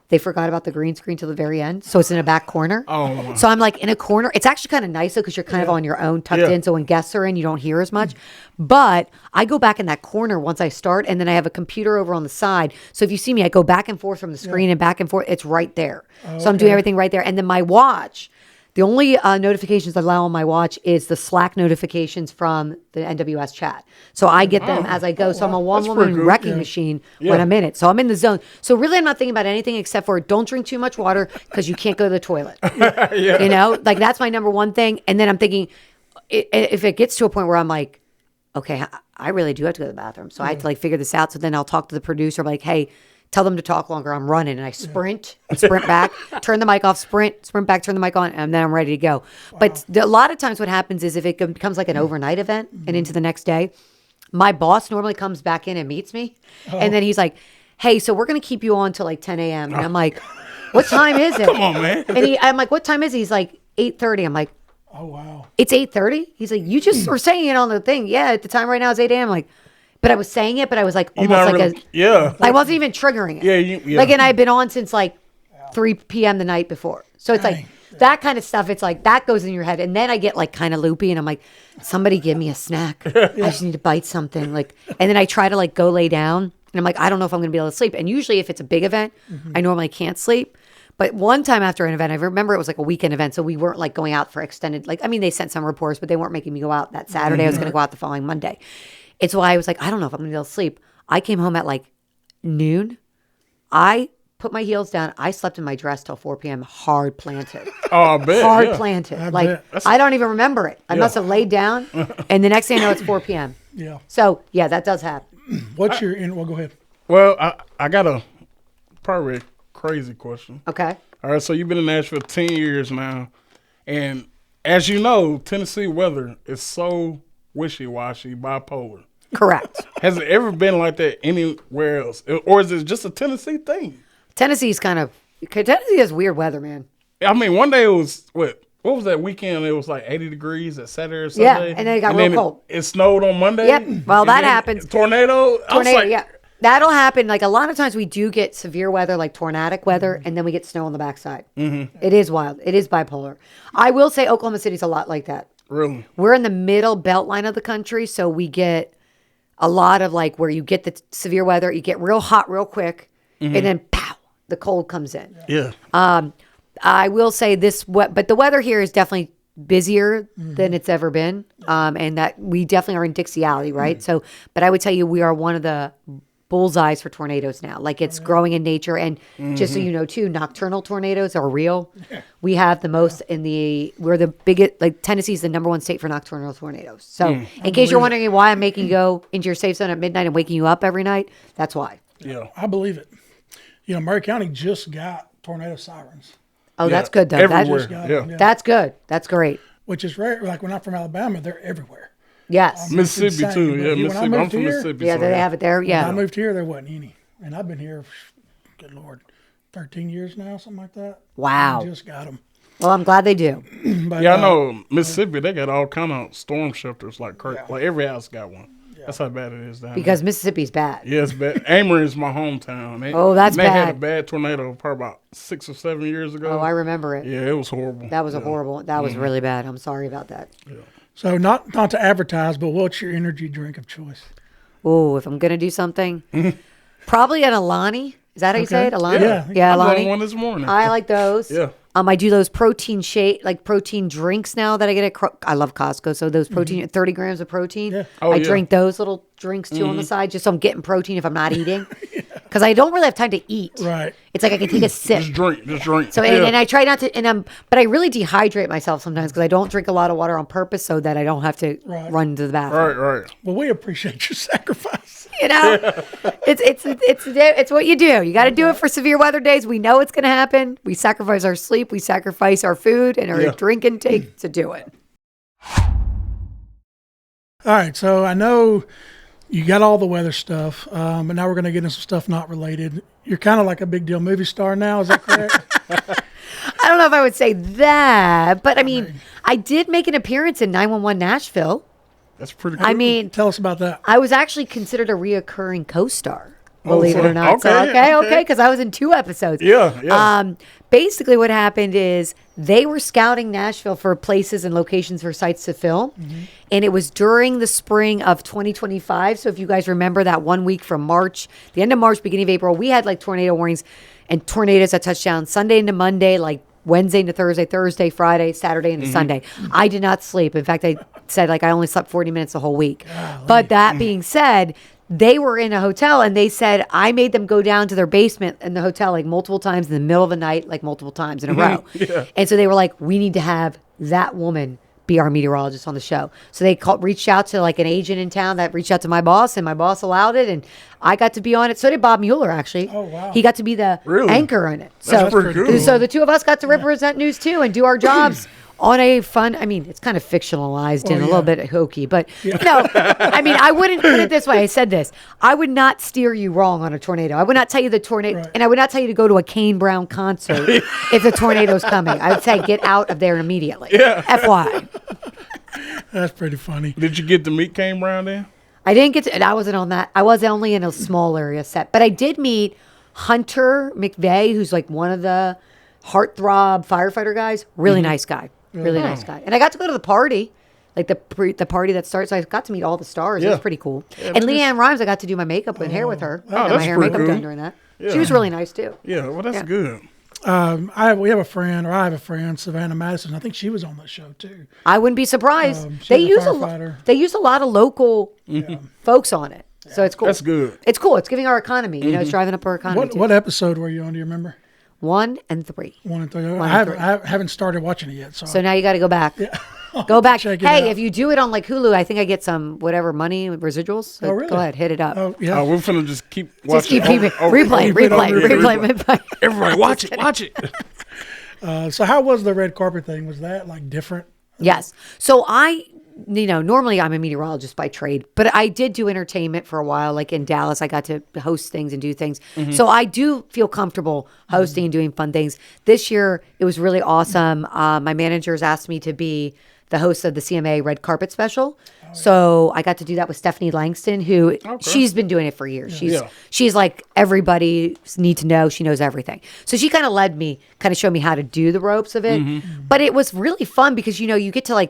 [SPEAKER 4] They forgot about the green screen till the very end. So it's in a back corner.
[SPEAKER 3] Oh.
[SPEAKER 4] So I'm like in a corner. It's actually kind of nice though, because you're kind of on your own, tucked in. So when guests are in, you don't hear as much. But I go back in that corner once I start, and then I have a computer over on the side. So if you see me, I go back and forth from the screen and back and forth. It's right there. So I'm doing everything right there. And then my watch, the only notifications I allow on my watch is the Slack notifications from the NWS chat. So I get them as I go. So I'm a one-woman
[SPEAKER 3] cool.
[SPEAKER 4] wrecking machine when I'm in it. So I'm in the zone. So really I'm not thinking about anything except for don't drink too much water because you can't go to the toilet. You know, like that's my number one thing. And then I'm thinking, if it gets to a point where I'm like, okay, I really do have to go to the bathroom. So I have to like figure this out. So then I'll talk to the producer like, hey, tell them to talk longer. I'm running, and I sprint back, turn the mic off, sprint back, turn the mic on, and then I'm ready to go. Wow. But a lot of times what happens is if it becomes like an overnight event and into the next day, my boss normally comes back in and meets me. And then he's like, hey, so we're going to keep you on till like 10 a.m. And I'm like, what time is it?
[SPEAKER 3] Come on, man.
[SPEAKER 4] And I'm like, what time is it? He's like, 8:30. I'm like,
[SPEAKER 2] Oh, wow.
[SPEAKER 4] it's 8:30? He's like, you just were saying it on the thing. Yeah, at the time right now it's 8 a.m. I'm like, but I was saying it, but I was like almost like I wasn't even triggering it.
[SPEAKER 3] Yeah.
[SPEAKER 4] Like, and I've been on since like 3 p.m. the night before. So it's like that kind of stuff. It's like that goes in your head. And then I get like kind of loopy and I'm like, somebody give me a snack. I just need to bite something. Like, and then I try to like go lay down and I'm like, I don't know if I'm going to be able to sleep. And usually if it's a big event, I normally can't sleep. But one time after an event, I remember it was like a weekend event. So we weren't like going out for extended, like, I mean, they sent some reports, but they weren't making me go out that Saturday. I was going to go out the following Monday. It's why I was like, I don't know if I'm going to be able to sleep. I came home at like noon. I put my heels down. I slept in my dress till 4 p.m. hard planted.
[SPEAKER 3] Oh, I bet.
[SPEAKER 4] Hard planted. Like, I don't even remember it. I must have laid down. And the next thing I know, it's 4 p.m.
[SPEAKER 2] Yeah.
[SPEAKER 4] So, yeah, that does happen.
[SPEAKER 2] What's your, well, go ahead.
[SPEAKER 3] Well, I got a probably a crazy question.
[SPEAKER 4] Okay.
[SPEAKER 3] All right, so you've been in Nashville 10 years now. And as you know, Tennessee weather is so wishy-washy, bipolar.
[SPEAKER 4] Correct.
[SPEAKER 3] Has it ever been like that anywhere else? Or is it just a Tennessee thing?
[SPEAKER 4] Tennessee has weird weather, man.
[SPEAKER 3] I mean, one day it was, what was that weekend? It was like 80 degrees at Saturday or Sunday.
[SPEAKER 4] Yeah, and then it got real cold.
[SPEAKER 3] It snowed on Monday.
[SPEAKER 4] Yep. Well, that happens.
[SPEAKER 3] Tornado,
[SPEAKER 4] yeah. That'll happen. Like a lot of times we do get severe weather, like tornadic weather, and then we get snow on the backside. It is wild. It is bipolar. I will say Oklahoma City's a lot like that.
[SPEAKER 3] Really?
[SPEAKER 4] We're in the middle belt line of the country, so we get a lot of like where you get the severe weather, you get real hot real quick, and then pow, the cold comes in.
[SPEAKER 3] Yeah.
[SPEAKER 4] I will say but the weather here is definitely busier than it's ever been, and that we definitely are in Dixie Alley, right? So, but I would tell you we are one of the bullseyes for tornadoes now. Like it's growing in nature, and just so you know too, nocturnal tornadoes are real. We have the most we're the biggest, like Tennessee's the number one state for nocturnal tornadoes. So in case you're wondering why I'm making you go into your safe zone at midnight and waking you up every night, that's why.
[SPEAKER 3] Yeah.
[SPEAKER 2] I believe it. You know, Murray County just got tornado sirens.
[SPEAKER 4] Oh, that's good though.
[SPEAKER 3] Everywhere.
[SPEAKER 4] That's good. That's great.
[SPEAKER 2] Which is rare. Like when I'm from Alabama, they're everywhere.
[SPEAKER 4] Yes.
[SPEAKER 3] Mississippi
[SPEAKER 2] insane.
[SPEAKER 3] too. Yeah,
[SPEAKER 2] When I
[SPEAKER 3] Mississippi.
[SPEAKER 2] moved
[SPEAKER 3] I'm from
[SPEAKER 2] here-
[SPEAKER 3] Mississippi.
[SPEAKER 4] Yeah,
[SPEAKER 3] so
[SPEAKER 4] they have it there.
[SPEAKER 2] When I
[SPEAKER 4] Yeah.
[SPEAKER 2] moved here, there wasn't any. And I've been here, good Lord, 13 years now, something like that.
[SPEAKER 4] Wow.
[SPEAKER 2] I just got them.
[SPEAKER 4] Well, I'm glad they do.
[SPEAKER 2] But,
[SPEAKER 3] Yeah, I know Mississippi. They got all kind of storm shelters. Like every house got one. That's how bad it is down
[SPEAKER 4] Because Mississippi's bad.
[SPEAKER 3] there. Yeah, it's bad. Amory is my hometown. They had a
[SPEAKER 4] bad.
[SPEAKER 3] bad tornado probably about 6 or 7 years ago.
[SPEAKER 4] Oh, I remember it.
[SPEAKER 3] Yeah, it was horrible.
[SPEAKER 4] That was that was really bad. I'm sorry about that.
[SPEAKER 2] So not to advertise, but what's your energy drink of choice?
[SPEAKER 4] Oh, if I'm going to do something, probably an Alani. Is that how you say it? Alani?
[SPEAKER 2] Yeah.
[SPEAKER 4] Yeah,
[SPEAKER 3] I bought
[SPEAKER 4] Alani.
[SPEAKER 3] one this morning.
[SPEAKER 4] I like those.
[SPEAKER 3] Yeah.
[SPEAKER 4] I do those protein protein drinks now that I get at. I love Costco, so those protein 30 grams of protein.
[SPEAKER 2] Yeah.
[SPEAKER 3] Oh,
[SPEAKER 4] I
[SPEAKER 3] yeah.
[SPEAKER 4] drink those little drinks too on the side, just so I'm getting protein if I'm not eating, because I don't really have time to eat.
[SPEAKER 2] Right.
[SPEAKER 4] It's like I can take a sip.
[SPEAKER 3] Just drink.
[SPEAKER 4] So and I try not to, but I really dehydrate myself sometimes because I don't drink a lot of water on purpose so that I don't have to run to the bathroom.
[SPEAKER 3] Right.
[SPEAKER 2] Well, we appreciate your sacrifice.
[SPEAKER 4] You know, it's what you do. You got to do it for severe weather days. We know it's going to happen. We sacrifice our sleep, we sacrifice our food and our drink intake to do it.
[SPEAKER 2] All right, so I know you got all the weather stuff, but now we're going to get into some stuff not related. You're kind of like a big deal movie star now, is that correct?
[SPEAKER 4] I don't know if I would say that, but I mean, I did make an appearance in 911 Nashville.
[SPEAKER 3] That's pretty cool.
[SPEAKER 4] I mean,
[SPEAKER 2] Tell us about that.
[SPEAKER 4] I was actually considered a reoccurring co-star, believe it or not.
[SPEAKER 3] okay,
[SPEAKER 4] Okay, because I was in 2 episodes.
[SPEAKER 3] Yeah.
[SPEAKER 4] Basically, what happened is they were scouting Nashville for places and locations for sites to film. And it was during the spring of 2025. So if you guys remember that 1 week from March, the end of March, beginning of April, we had like tornado warnings and tornadoes that touched down Sunday into Monday, like Wednesday into Thursday, Friday, Saturday into Sunday. I did not sleep. In fact, I said like I only slept 40 minutes the whole week. But that being said, they were in a hotel and they said I made them go down to their basement in the hotel like multiple times in the middle of the night, like multiple times in a row. And so they were like, we need to have that woman be our meteorologist on the show. So they reached out to like an agent in town that reached out to my boss, and my boss allowed it, and I got to be on it. So did Bob Mueller, actually.
[SPEAKER 2] Oh, wow.
[SPEAKER 4] He got to be the anchor on it.
[SPEAKER 3] That's pretty cool.
[SPEAKER 4] So the two of us got to represent news too and do our jobs on a fun, I mean, it's kind of fictionalized and a little bit hokey, but no, I mean, I wouldn't put it this way. I said this. I would not steer you wrong on a tornado. I would not tell you the tornado, and I would not tell you to go to a Kane Brown concert if the tornado's coming. I would say get out of there immediately. FYI.
[SPEAKER 2] That's pretty funny.
[SPEAKER 3] Did you get to meet Kane Brown then?
[SPEAKER 4] I didn't get to, and I wasn't on that. I was only in a small area set, but I did meet Hunter McVeigh, who's like one of the heartthrob firefighter guys. Really nice guy. Really nice guy. And I got to go to the party, like the party that starts. So I got to meet all the stars. It was pretty cool. And Leanne Rhymes, I got to do my makeup and hair with her. I got my
[SPEAKER 3] that's
[SPEAKER 4] hair and
[SPEAKER 3] pretty
[SPEAKER 4] makeup
[SPEAKER 3] cool.
[SPEAKER 4] done during that. She was really nice too.
[SPEAKER 3] Yeah, well, that's good.
[SPEAKER 2] I have a friend, Savannah Madison. I think she was on that show too.
[SPEAKER 4] I wouldn't be surprised.
[SPEAKER 2] She's
[SPEAKER 4] They
[SPEAKER 2] a
[SPEAKER 4] use
[SPEAKER 2] firefighter.
[SPEAKER 4] they use a lot of local folks on it. So it's cool.
[SPEAKER 3] That's good.
[SPEAKER 4] It's cool. It's giving our economy. You know, it's driving up our economy too.
[SPEAKER 2] What episode were you on? Do you remember?
[SPEAKER 4] 1 and 3.
[SPEAKER 2] 1 and 3.
[SPEAKER 4] and
[SPEAKER 2] I haven't started watching it yet.
[SPEAKER 4] So now you got to go back. Go back.
[SPEAKER 2] Check it
[SPEAKER 4] Hey,
[SPEAKER 2] out.
[SPEAKER 4] if you do it on like Hulu, I think I get some whatever money residuals. So
[SPEAKER 2] Oh, really?
[SPEAKER 4] Go ahead, hit it up.
[SPEAKER 2] Oh, yeah.
[SPEAKER 3] We're finna just keep
[SPEAKER 4] Just
[SPEAKER 3] watching.
[SPEAKER 4] keep replay.
[SPEAKER 3] Everybody, watch it.
[SPEAKER 2] So how was the red carpet thing? Was that like different?
[SPEAKER 4] Yes. So normally I'm a meteorologist by trade, but I did do entertainment for a while. Like in Dallas, I got to host things and do things. So I do feel comfortable hosting and doing fun things. This year, it was really awesome. My managers asked me to be the host of the CMA Red Carpet Special. So I got to do that with Stephanie Langston, who she's been doing it for years. She's like everybody need to know. She knows everything. So she kind of led me, kind of showed me how to do the ropes of it. But it was really fun because, you get to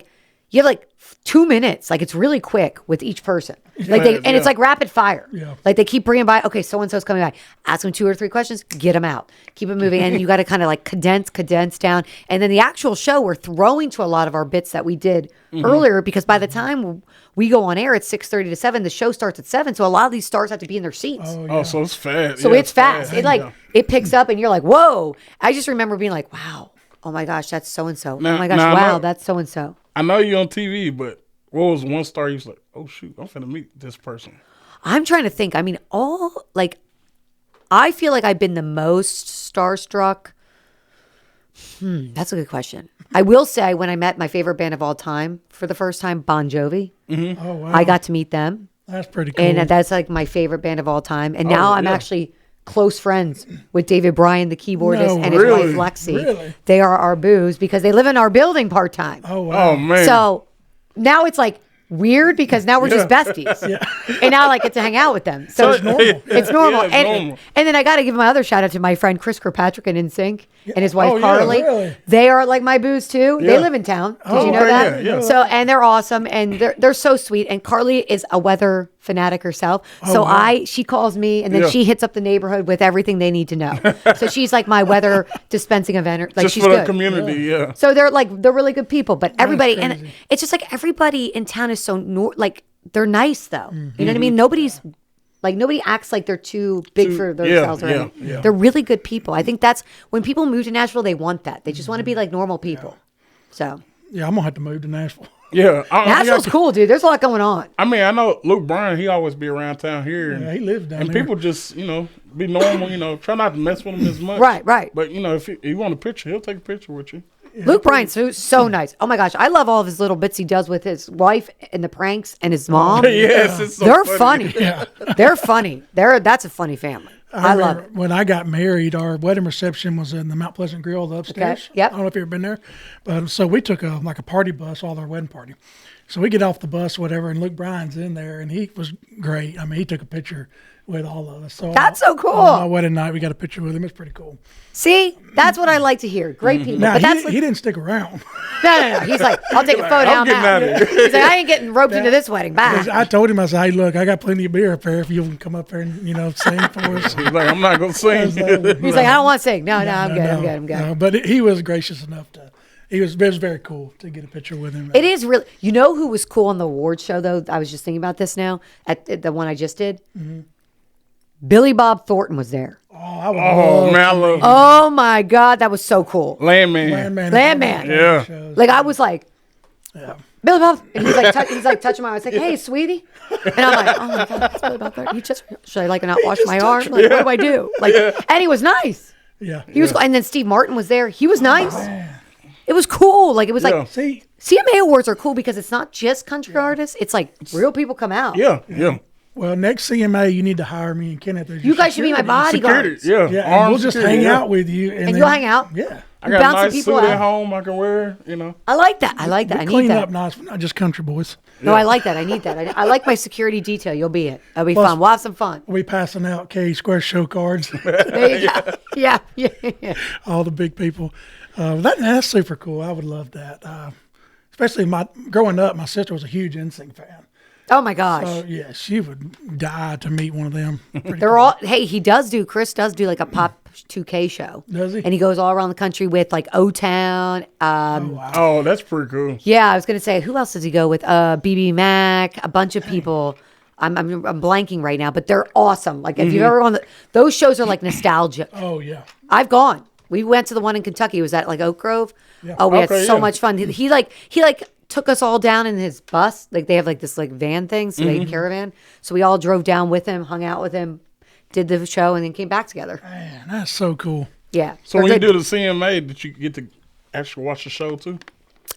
[SPEAKER 4] you have like 2 minutes. Like it's really quick with each person. It's like rapid fire.
[SPEAKER 2] Yeah.
[SPEAKER 4] Like they keep bringing by, okay, so-and-so's coming by. Ask them 2 or 3 questions, get them out. Keep it moving. And you got to kind of like condense down. And then the actual show, we're throwing to a lot of our bits that we did earlier because by the time we go on air at 6:30 to 7, the show starts at 7. So a lot of these stars have to be in their seats.
[SPEAKER 3] Oh, so it's fast.
[SPEAKER 4] So it's fast. It picks up and you're like, whoa. I just remember being like, wow. Oh my gosh, that's so-and-so.
[SPEAKER 3] Now-
[SPEAKER 4] oh my gosh,
[SPEAKER 3] now I
[SPEAKER 4] wow,
[SPEAKER 3] know-
[SPEAKER 4] that's so-and-so.
[SPEAKER 3] I know you're on TV, but what was one star you was like, oh shoot, I'm finna meet this person?
[SPEAKER 4] I'm trying to think. I mean, I feel like I've been the most starstruck. That's a good question. I will say when I met my favorite band of all time for the first time, Bon Jovi,
[SPEAKER 2] Oh, wow.
[SPEAKER 4] I got to meet them.
[SPEAKER 2] That's pretty cool.
[SPEAKER 4] And that's like my favorite band of all time. And now I'm actually close friends with David Bryan, the keyboardist,
[SPEAKER 2] No,
[SPEAKER 4] and his
[SPEAKER 3] really?
[SPEAKER 4] wife Lexi.
[SPEAKER 2] Really?
[SPEAKER 4] They are our boos because they live in our building part-time.
[SPEAKER 2] Oh, wow.
[SPEAKER 3] Oh man.
[SPEAKER 4] So now it's like weird because now we're just besties. And now I like get to hang out with them. So it's normal. It's normal.
[SPEAKER 3] Yeah, it's
[SPEAKER 4] and,
[SPEAKER 3] normal.
[SPEAKER 4] and then I got to give my other shout out to my friend Chris Kirkpatrick and NSYNC and his wife
[SPEAKER 3] Oh, yeah,
[SPEAKER 4] Carly.
[SPEAKER 2] really?
[SPEAKER 4] They are like my boos too. They live in town. Did you know
[SPEAKER 3] okay,
[SPEAKER 4] that?
[SPEAKER 3] yeah.
[SPEAKER 4] So and they're awesome and they're so sweet. And Carly is a weather fanatic herself.
[SPEAKER 2] Oh,
[SPEAKER 4] So
[SPEAKER 2] wow.
[SPEAKER 4] she calls me, and then
[SPEAKER 3] Yeah.
[SPEAKER 4] she hits up the neighborhood with everything they need to know. So she's like my weather dispensing event. Like
[SPEAKER 3] Just
[SPEAKER 4] she's
[SPEAKER 3] for the
[SPEAKER 4] good.
[SPEAKER 3] community, yeah.
[SPEAKER 4] So they're really good people, but everybody, and
[SPEAKER 2] crazy.
[SPEAKER 4] it's just like everybody in town is so like they're nice though. You know what I
[SPEAKER 3] Mm-hmm.
[SPEAKER 4] mean? Nobody acts like they're too big for themselves or
[SPEAKER 3] yeah,
[SPEAKER 4] anything.
[SPEAKER 3] yeah.
[SPEAKER 4] They're really good people. I think that's when people move to Nashville, they want that. They just want to be like normal people. So
[SPEAKER 2] Yeah, I'm gonna have to move to Nashville.
[SPEAKER 3] Yeah.
[SPEAKER 4] Nashville's cool, dude. There's a lot going on.
[SPEAKER 3] I mean, I know Luke Bryan, he always be around town here.
[SPEAKER 2] Yeah, he lives down
[SPEAKER 3] and
[SPEAKER 2] there.
[SPEAKER 3] people just, be normal, try not to mess with him as much.
[SPEAKER 4] Right.
[SPEAKER 3] But, if you want a picture, he'll take a picture with you.
[SPEAKER 4] Luke Bryan's so nice. Oh my gosh, I love all of his little bits he does with his wife and the pranks and his mom.
[SPEAKER 3] Yes, it's so
[SPEAKER 4] They're funny.
[SPEAKER 2] Yeah.
[SPEAKER 4] They're funny. That's a funny family. I love
[SPEAKER 2] remember
[SPEAKER 4] it.
[SPEAKER 2] When I got married, our wedding reception was in the Mount Pleasant Grill, the upstairs.
[SPEAKER 4] Okay, yep.
[SPEAKER 2] I don't know if you've ever been there, but so we took a party bus, all our wedding party. So we get off the bus, whatever, and Luke Bryan's in there, and he was great. I mean, he took a picture with all of us. So
[SPEAKER 4] That's so cool.
[SPEAKER 2] On my wedding night, we got a picture with him. It's pretty cool.
[SPEAKER 4] See, that's what I like to hear. Great people.
[SPEAKER 2] Now
[SPEAKER 4] But that's
[SPEAKER 2] he didn't stick around.
[SPEAKER 4] no. He's like, I'll take a photo.
[SPEAKER 3] I'm
[SPEAKER 4] I'm
[SPEAKER 3] getting
[SPEAKER 4] out.
[SPEAKER 3] out of here.
[SPEAKER 4] He's like, I ain't getting roped into this wedding. Bye.
[SPEAKER 2] I told him, I said, hey, look, I got plenty of beer up there if you can come up there and sing for us.
[SPEAKER 3] He's like, I'm not going to sing.
[SPEAKER 4] He's like, I don't want to sing. No, I'm good. I'm good.
[SPEAKER 2] No, but he was gracious enough to. It was very cool to get a picture with him.
[SPEAKER 4] It is really. You know who was cool on the award show though? I was just thinking about this now at the one I just did.
[SPEAKER 2] Mm-hmm.
[SPEAKER 4] Billy Bob Thornton was there.
[SPEAKER 2] I would
[SPEAKER 3] Oh,
[SPEAKER 2] love
[SPEAKER 3] man, I love
[SPEAKER 4] Oh my God, that was so cool.
[SPEAKER 3] Landman.
[SPEAKER 2] Landman.
[SPEAKER 3] Yeah.
[SPEAKER 4] Like I was like,
[SPEAKER 2] Yeah.
[SPEAKER 4] Billy Bob, and he's like touching my arm. I was like, hey, sweetie, and I'm like, oh my God, that's Billy Bob Thornton. Should I like not wash my arm? Like, what do I do? Like, and he was nice.
[SPEAKER 2] Yeah.
[SPEAKER 4] He was, and then Steve Martin was there. He was nice. It was cool. Like it was
[SPEAKER 3] Yeah.
[SPEAKER 4] like
[SPEAKER 2] See,
[SPEAKER 4] CMA awards are cool because it's not just country artists. It's like real people come out.
[SPEAKER 3] Yeah.
[SPEAKER 2] well, next CMA, you need to hire me and Kenneth. as
[SPEAKER 4] You
[SPEAKER 2] your
[SPEAKER 4] guys should be my
[SPEAKER 2] security.
[SPEAKER 4] bodyguards.
[SPEAKER 3] Security. Yeah.
[SPEAKER 2] Yeah, and
[SPEAKER 3] Armed
[SPEAKER 2] we'll just
[SPEAKER 3] security,
[SPEAKER 2] hang
[SPEAKER 3] yeah.
[SPEAKER 2] out with you.
[SPEAKER 4] And you'll hang out?
[SPEAKER 2] Yeah.
[SPEAKER 3] I got a
[SPEAKER 4] bouncing
[SPEAKER 3] nice
[SPEAKER 4] people
[SPEAKER 3] suit
[SPEAKER 4] out.
[SPEAKER 3] at home I can wear,
[SPEAKER 4] I like that. I like that. I need
[SPEAKER 2] Clean
[SPEAKER 4] that.
[SPEAKER 2] up nice. We're not just country boys.
[SPEAKER 4] No, I like that. I need that. I like my security detail. You'll be it. It'll be
[SPEAKER 2] Plus-
[SPEAKER 4] fun. We'll have some fun.
[SPEAKER 2] We'll be passing out K Square show cards,
[SPEAKER 4] There you go. Yeah.
[SPEAKER 2] all the big people. That's super cool. I would love that. Especially growing up, my sister was a huge NSYNC fan.
[SPEAKER 4] Oh my gosh.
[SPEAKER 2] So yeah, she would die to meet one of them. Pretty
[SPEAKER 4] They're
[SPEAKER 2] cool.
[SPEAKER 4] all. Hey, Chris does do like a pop 2K show.
[SPEAKER 2] Does he?
[SPEAKER 4] And he goes all around the country with like O-Town.
[SPEAKER 3] Oh, that's pretty cool.
[SPEAKER 4] Yeah, I was gonna say, who else does he go with? BB Mac, a bunch of people. I'm blanking right now, but they're awesome. Like if you've ever gone, those shows are like nostalgic.
[SPEAKER 2] Oh yeah.
[SPEAKER 4] I've gone. We went to the one in Kentucky. It was at like Oak Grove.
[SPEAKER 2] Yeah.
[SPEAKER 4] Oh, we had
[SPEAKER 3] Okay,
[SPEAKER 4] so
[SPEAKER 3] yeah.
[SPEAKER 4] much fun. He took us all down in his bus. Like they have like this like van thing, so they have caravan. So we all drove down with him, hung out with him, did the show, and then came back together.
[SPEAKER 2] Man, that's so cool.
[SPEAKER 4] Yeah.
[SPEAKER 3] So
[SPEAKER 4] They're
[SPEAKER 3] when you
[SPEAKER 4] good.
[SPEAKER 3] do the CMA, did you get to actually watch the show too?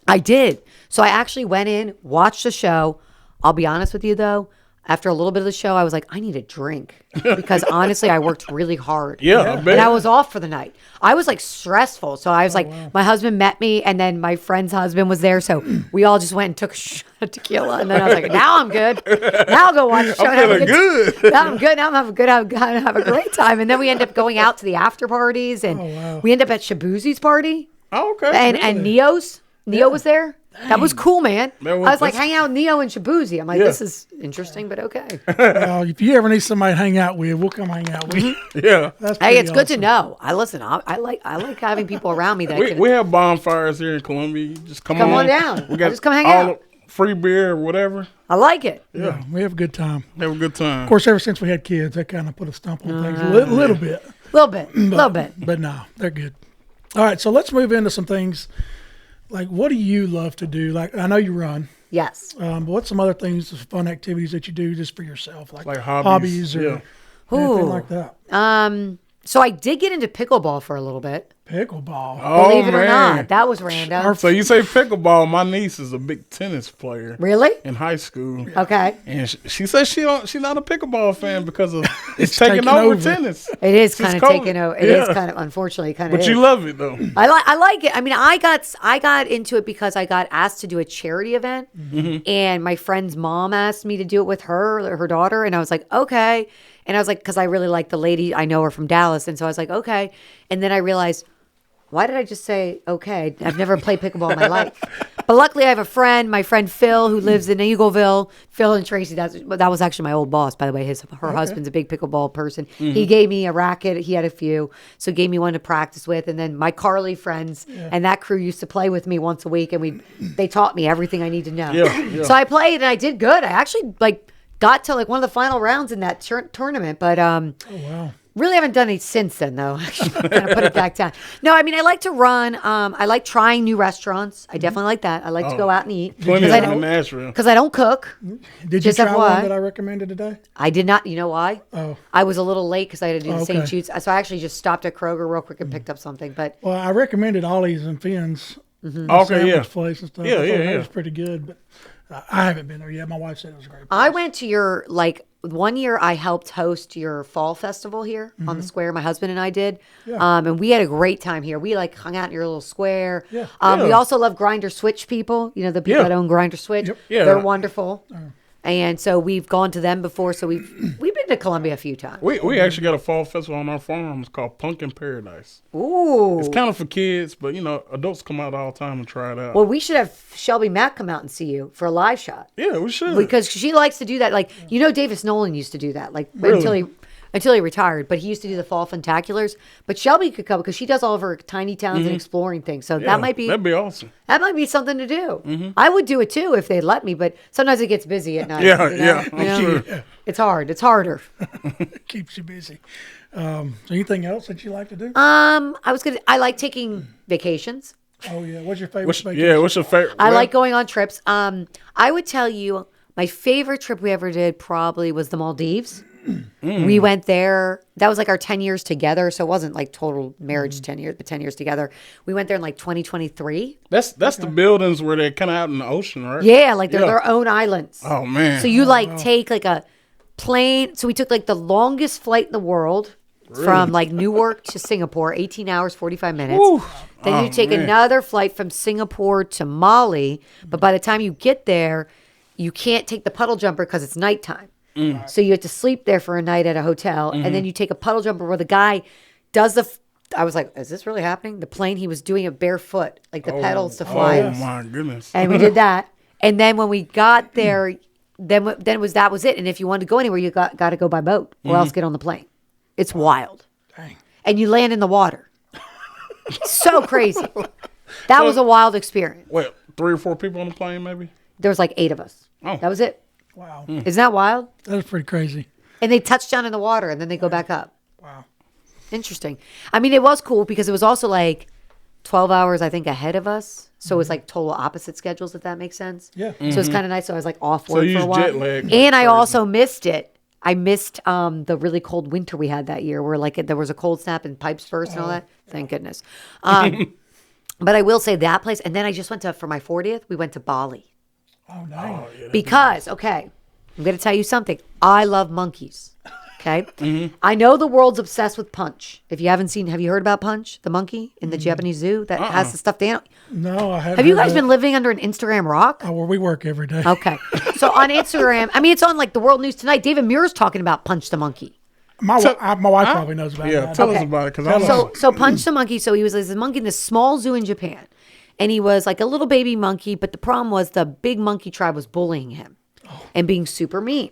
[SPEAKER 4] I did. So I actually went in, watched the show. I'll be honest with you though. After a little bit of the show, I was like, I need a drink because honestly, I worked really hard.
[SPEAKER 3] Yeah, I bet.
[SPEAKER 4] And I was off for the night. I was like stressful. So I was like, my husband met me and then my friend's husband was there. So we all just went and took a shot of tequila. And then I was like, now I'm good. Now I'll go watch the show. and have a
[SPEAKER 3] feeling good.
[SPEAKER 4] Now I'm good. Now I'm have a great time. And then we end up going out to the after parties and we end up at Shabuzi's party
[SPEAKER 3] Oh, okay.
[SPEAKER 4] and Neo's. Neo was there. That was cool, man.
[SPEAKER 3] That was-
[SPEAKER 4] I was like,
[SPEAKER 3] that's-
[SPEAKER 4] hang out with Neo and Shabuzi. I'm like,
[SPEAKER 3] Yeah.
[SPEAKER 4] this is interesting, but okay.
[SPEAKER 2] Well, if you ever need somebody to hang out with, we'll come hang out with you.
[SPEAKER 3] yeah.
[SPEAKER 2] That's
[SPEAKER 4] Hey,
[SPEAKER 2] pretty
[SPEAKER 4] it's good to
[SPEAKER 2] awesome.
[SPEAKER 4] know. I like having people around me that I
[SPEAKER 3] We
[SPEAKER 4] can
[SPEAKER 3] have bonfires here in Columbia. You just come
[SPEAKER 4] on down.
[SPEAKER 3] We got
[SPEAKER 4] Just come hang
[SPEAKER 3] all
[SPEAKER 4] out.
[SPEAKER 3] the free beer or whatever.
[SPEAKER 4] I like it.
[SPEAKER 2] Yeah, we have a good time.
[SPEAKER 3] Have a good time.
[SPEAKER 2] Of course, ever since we had kids, that kind of put a stump on things a little bit.
[SPEAKER 4] Little bit.
[SPEAKER 2] But no, they're good. All right, so let's move into some things. Like, what do you love to do? Like, I know you run.
[SPEAKER 4] Yes.
[SPEAKER 2] But what's some other things, fun activities that you do just for yourself, like
[SPEAKER 3] hobbies,
[SPEAKER 2] or
[SPEAKER 3] yeah.
[SPEAKER 2] anything
[SPEAKER 4] Ooh.
[SPEAKER 2] like that?
[SPEAKER 4] So I did get into pickleball for a little bit.
[SPEAKER 2] Pickleball.
[SPEAKER 4] Believe it or
[SPEAKER 3] man.
[SPEAKER 4] not. That was random.
[SPEAKER 3] So you say pickleball. My niece is a big tennis player
[SPEAKER 4] Really?
[SPEAKER 3] in high school.
[SPEAKER 4] Okay.
[SPEAKER 3] And she says she's not a pickleball fan because of it's
[SPEAKER 2] taking
[SPEAKER 3] taking over
[SPEAKER 2] over.
[SPEAKER 3] tennis.
[SPEAKER 4] It is
[SPEAKER 3] Since
[SPEAKER 4] kind of
[SPEAKER 3] COVID.
[SPEAKER 4] taking over. It is
[SPEAKER 3] Yeah.
[SPEAKER 4] kind of, unfortunately, kind of.
[SPEAKER 3] But you love it though.
[SPEAKER 4] I like it. I mean, I got into it because I got asked to do a charity event, and my friend's mom asked me to do it with her daughter, and I was like, okay. And I was like, because I really like the lady, I know her from Dallas, and so I was like, okay. And then I realized, why did I just say okay? I've never played pickleball in my life. But luckily, I have a friend, my friend Phil, who lives in Eagleville. Phil and Tracy, that was actually my old boss, by the way. Her husband's a big pickleball person. He gave me a racket. He had a few, so gave me one to practice with. And then my Carly friends and that crew used to play with me once a week, and they taught me everything I need to know.
[SPEAKER 3] Yeah.
[SPEAKER 4] So I played, and I did good. I actually got to one of the final rounds in that tournament, but
[SPEAKER 2] Oh, wow.
[SPEAKER 4] really haven't done it since then, though. Kind of put it back down. No, I mean, I like to run. I like trying new restaurants. I definitely like that. I like to go out and eat.
[SPEAKER 3] Plenty of them in Nashville.
[SPEAKER 4] Because I don't cook.
[SPEAKER 2] Did you
[SPEAKER 4] Just
[SPEAKER 2] try
[SPEAKER 4] FYI.
[SPEAKER 2] one that I recommended today?
[SPEAKER 4] I did not. You know why?
[SPEAKER 2] Oh.
[SPEAKER 4] I was a little late because I had to do the St.
[SPEAKER 2] Okay.
[SPEAKER 4] Jude's. So I actually just stopped at Kroger real quick and picked up something. But
[SPEAKER 2] Well, I recommended Ollie's and Finn's.
[SPEAKER 3] Okay, yeah.
[SPEAKER 2] Sandwich place and stuff.
[SPEAKER 3] Yeah,
[SPEAKER 2] I thought
[SPEAKER 3] yeah,
[SPEAKER 2] that
[SPEAKER 3] yeah.
[SPEAKER 2] was pretty good, but I haven't been there yet. My wife said it was a great.
[SPEAKER 4] I went to your, one year I helped host your fall festival here on the square. My husband and I did.
[SPEAKER 2] Yeah.
[SPEAKER 4] And we had a great time here. We hung out in your little square.
[SPEAKER 2] Yeah.
[SPEAKER 4] We also love Grinder Switch people. You know, the people
[SPEAKER 3] Yeah.
[SPEAKER 4] that own Grinder Switch.
[SPEAKER 2] Yep.
[SPEAKER 3] Yeah.
[SPEAKER 4] They're wonderful. And so we've gone to them before. So we've been to Columbia a few times.
[SPEAKER 3] We actually got a fall festival on our farm. It's called Pumpkin Paradise.
[SPEAKER 4] Ooh.
[SPEAKER 3] It's kind of for kids, but adults come out all the time and try it out.
[SPEAKER 4] Well, we should have Shelby Mack come out and see you for a live shot.
[SPEAKER 3] Yeah, we should.
[SPEAKER 4] Because she likes to do that. Davis Nolan used to do that.
[SPEAKER 3] Really?
[SPEAKER 4] Until he retired, but he used to do the fall funtaculars. But Shelby could come because she does all of her tiny towns and exploring things. So
[SPEAKER 3] Yeah,
[SPEAKER 4] that'd
[SPEAKER 3] that'd be awesome.
[SPEAKER 4] be something to do. I would do it too if they'd let me, but sometimes it gets busy at night.
[SPEAKER 3] Yeah,
[SPEAKER 4] you know?
[SPEAKER 3] yeah,
[SPEAKER 4] You
[SPEAKER 3] I'm
[SPEAKER 4] know?
[SPEAKER 3] sure.
[SPEAKER 4] It's hard. It's harder.
[SPEAKER 2] It keeps you busy. So anything else that you like to do?
[SPEAKER 4] I like taking vacations.
[SPEAKER 2] Oh yeah. What's your favorite
[SPEAKER 3] What's
[SPEAKER 2] vacation?
[SPEAKER 3] your favorite?
[SPEAKER 4] I like going on trips. I would tell you my favorite trip we ever did probably was the Maldives. We went there. That was our 10 years together. So it wasn't total marriage 10 years, but 10 years together. We went there in 2023.
[SPEAKER 3] That's the buildings where they're kind of out in the ocean, right?
[SPEAKER 4] Yeah, they're their own islands.
[SPEAKER 3] Oh man.
[SPEAKER 4] So you take a plane. So we took the longest flight in the world from Newark to Singapore, 18 hours, 45 minutes.
[SPEAKER 3] Woo.
[SPEAKER 4] Then you take
[SPEAKER 3] man.
[SPEAKER 4] another flight from Singapore to Mali. But by the time you get there, you can't take the puddle jumper because it's nighttime. So you have to sleep there for a night at a hotel. And then you take a puddle jumper where the guy does I was like, is this really happening? The plane, he was doing it barefoot, the pedals to fly.
[SPEAKER 3] Oh my goodness.
[SPEAKER 4] And we did that. And then when we got there, then that was it. And if you wanted to go anywhere, you got to go by boat or else get on the plane. It's wild.
[SPEAKER 2] Dang.
[SPEAKER 4] And you land in the water. So crazy. That was a wild experience.
[SPEAKER 3] What, 3 or 4 people on the plane, maybe?
[SPEAKER 4] There was 8 of us.
[SPEAKER 3] Oh.
[SPEAKER 4] That was it.
[SPEAKER 2] Wow.
[SPEAKER 4] Isn't that wild?
[SPEAKER 2] That is pretty crazy.
[SPEAKER 4] And they touch down in the water and then they go back up.
[SPEAKER 2] Wow.
[SPEAKER 4] Interesting. I mean, it was cool because it was also 12 hours, I think, ahead of us. So it was total opposite schedules, if that makes sense.
[SPEAKER 2] Yeah.
[SPEAKER 4] So it's kind of nice. So I was off
[SPEAKER 3] So
[SPEAKER 4] work
[SPEAKER 3] you
[SPEAKER 4] for a
[SPEAKER 3] used
[SPEAKER 4] while.
[SPEAKER 3] jet lag like
[SPEAKER 4] And I
[SPEAKER 3] crazy.
[SPEAKER 4] also missed it. I missed the really cold winter we had that year where there was a cold snap and pipes burst and all that. Thank goodness. But I will say that place. And then I just went for my 40th, we went to Bali.
[SPEAKER 2] Oh dang.
[SPEAKER 4] Because, okay, I'm going to tell you something. I love monkeys. Okay. I know the world's obsessed with Punch. If you haven't seen, have you heard about Punch, the monkey in the Japanese zoo that has the stuffed animal?
[SPEAKER 2] No, I haven't.
[SPEAKER 4] Have you
[SPEAKER 2] heard
[SPEAKER 4] guys
[SPEAKER 2] that.
[SPEAKER 4] been living under an Instagram rock?
[SPEAKER 2] Oh, well, we work every day.
[SPEAKER 4] Okay. So on Instagram, I mean, it's on the World News Tonight. David Muir's talking about Punch the monkey.
[SPEAKER 2] My wife probably knows about
[SPEAKER 3] Yeah,
[SPEAKER 2] that.
[SPEAKER 3] tell us
[SPEAKER 4] Okay.
[SPEAKER 3] about it because I don't know.
[SPEAKER 4] So Punch the monkey. So he was this monkey in this small zoo in Japan, and he was a little baby monkey. But the problem was the big monkey tribe was bullying him and being super mean.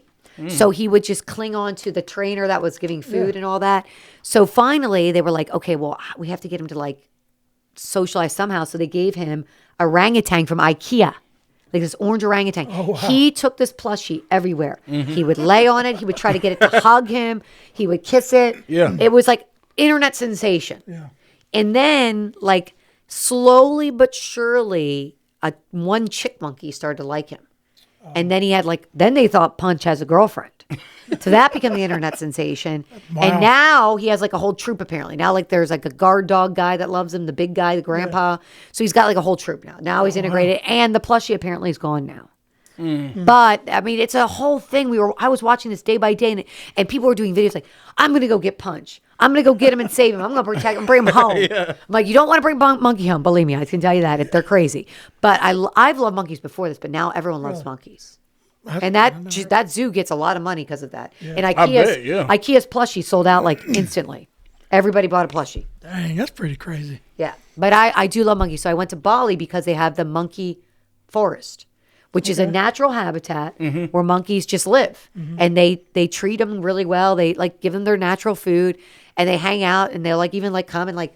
[SPEAKER 4] So he would just cling on to the trainer that was giving food and all that. So finally, they were like, okay, well, we have to get him to socialize somehow. So they gave him a orangutan from IKEA. This orange orangutan.
[SPEAKER 2] wow.
[SPEAKER 4] He took this plushie everywhere. He would lay on it. He would try to get it to hug him. He would kiss it.
[SPEAKER 3] Yeah.
[SPEAKER 4] It was internet sensation.
[SPEAKER 2] Yeah.
[SPEAKER 4] And then slowly but surely, one chick monkey started to like him. And then he had then they thought Punch has a girlfriend. So that became the internet sensation.
[SPEAKER 2] Wow.
[SPEAKER 4] And now he has a whole troop apparently. Now there's a guard dog guy that loves him, the big guy, the grandpa. So he's got a whole troop now. Now he's integrated and the plushie apparently is gone now. But I mean, it's a whole thing. I was watching this day by day and people were doing videos I'm going to go get Punch. I'm going to go get him and save him. I'm going to protect him, bring him home. I'm you don't want to bring monkey home. Believe me, I can tell you that. They're crazy. But I've loved monkeys before this, but now everyone loves monkeys. And that zoo gets a lot of money because of that. And IKEA's plushie sold out instantly. Everybody bought a plushie.
[SPEAKER 2] Dang, that's pretty crazy.
[SPEAKER 4] Yeah. But I do love monkeys. So I went to Bali because they have the monkey forest, which is a natural habitat where monkeys just live. And they treat them really well. They like give them their natural food, and they hang out, and they'll like even like come and like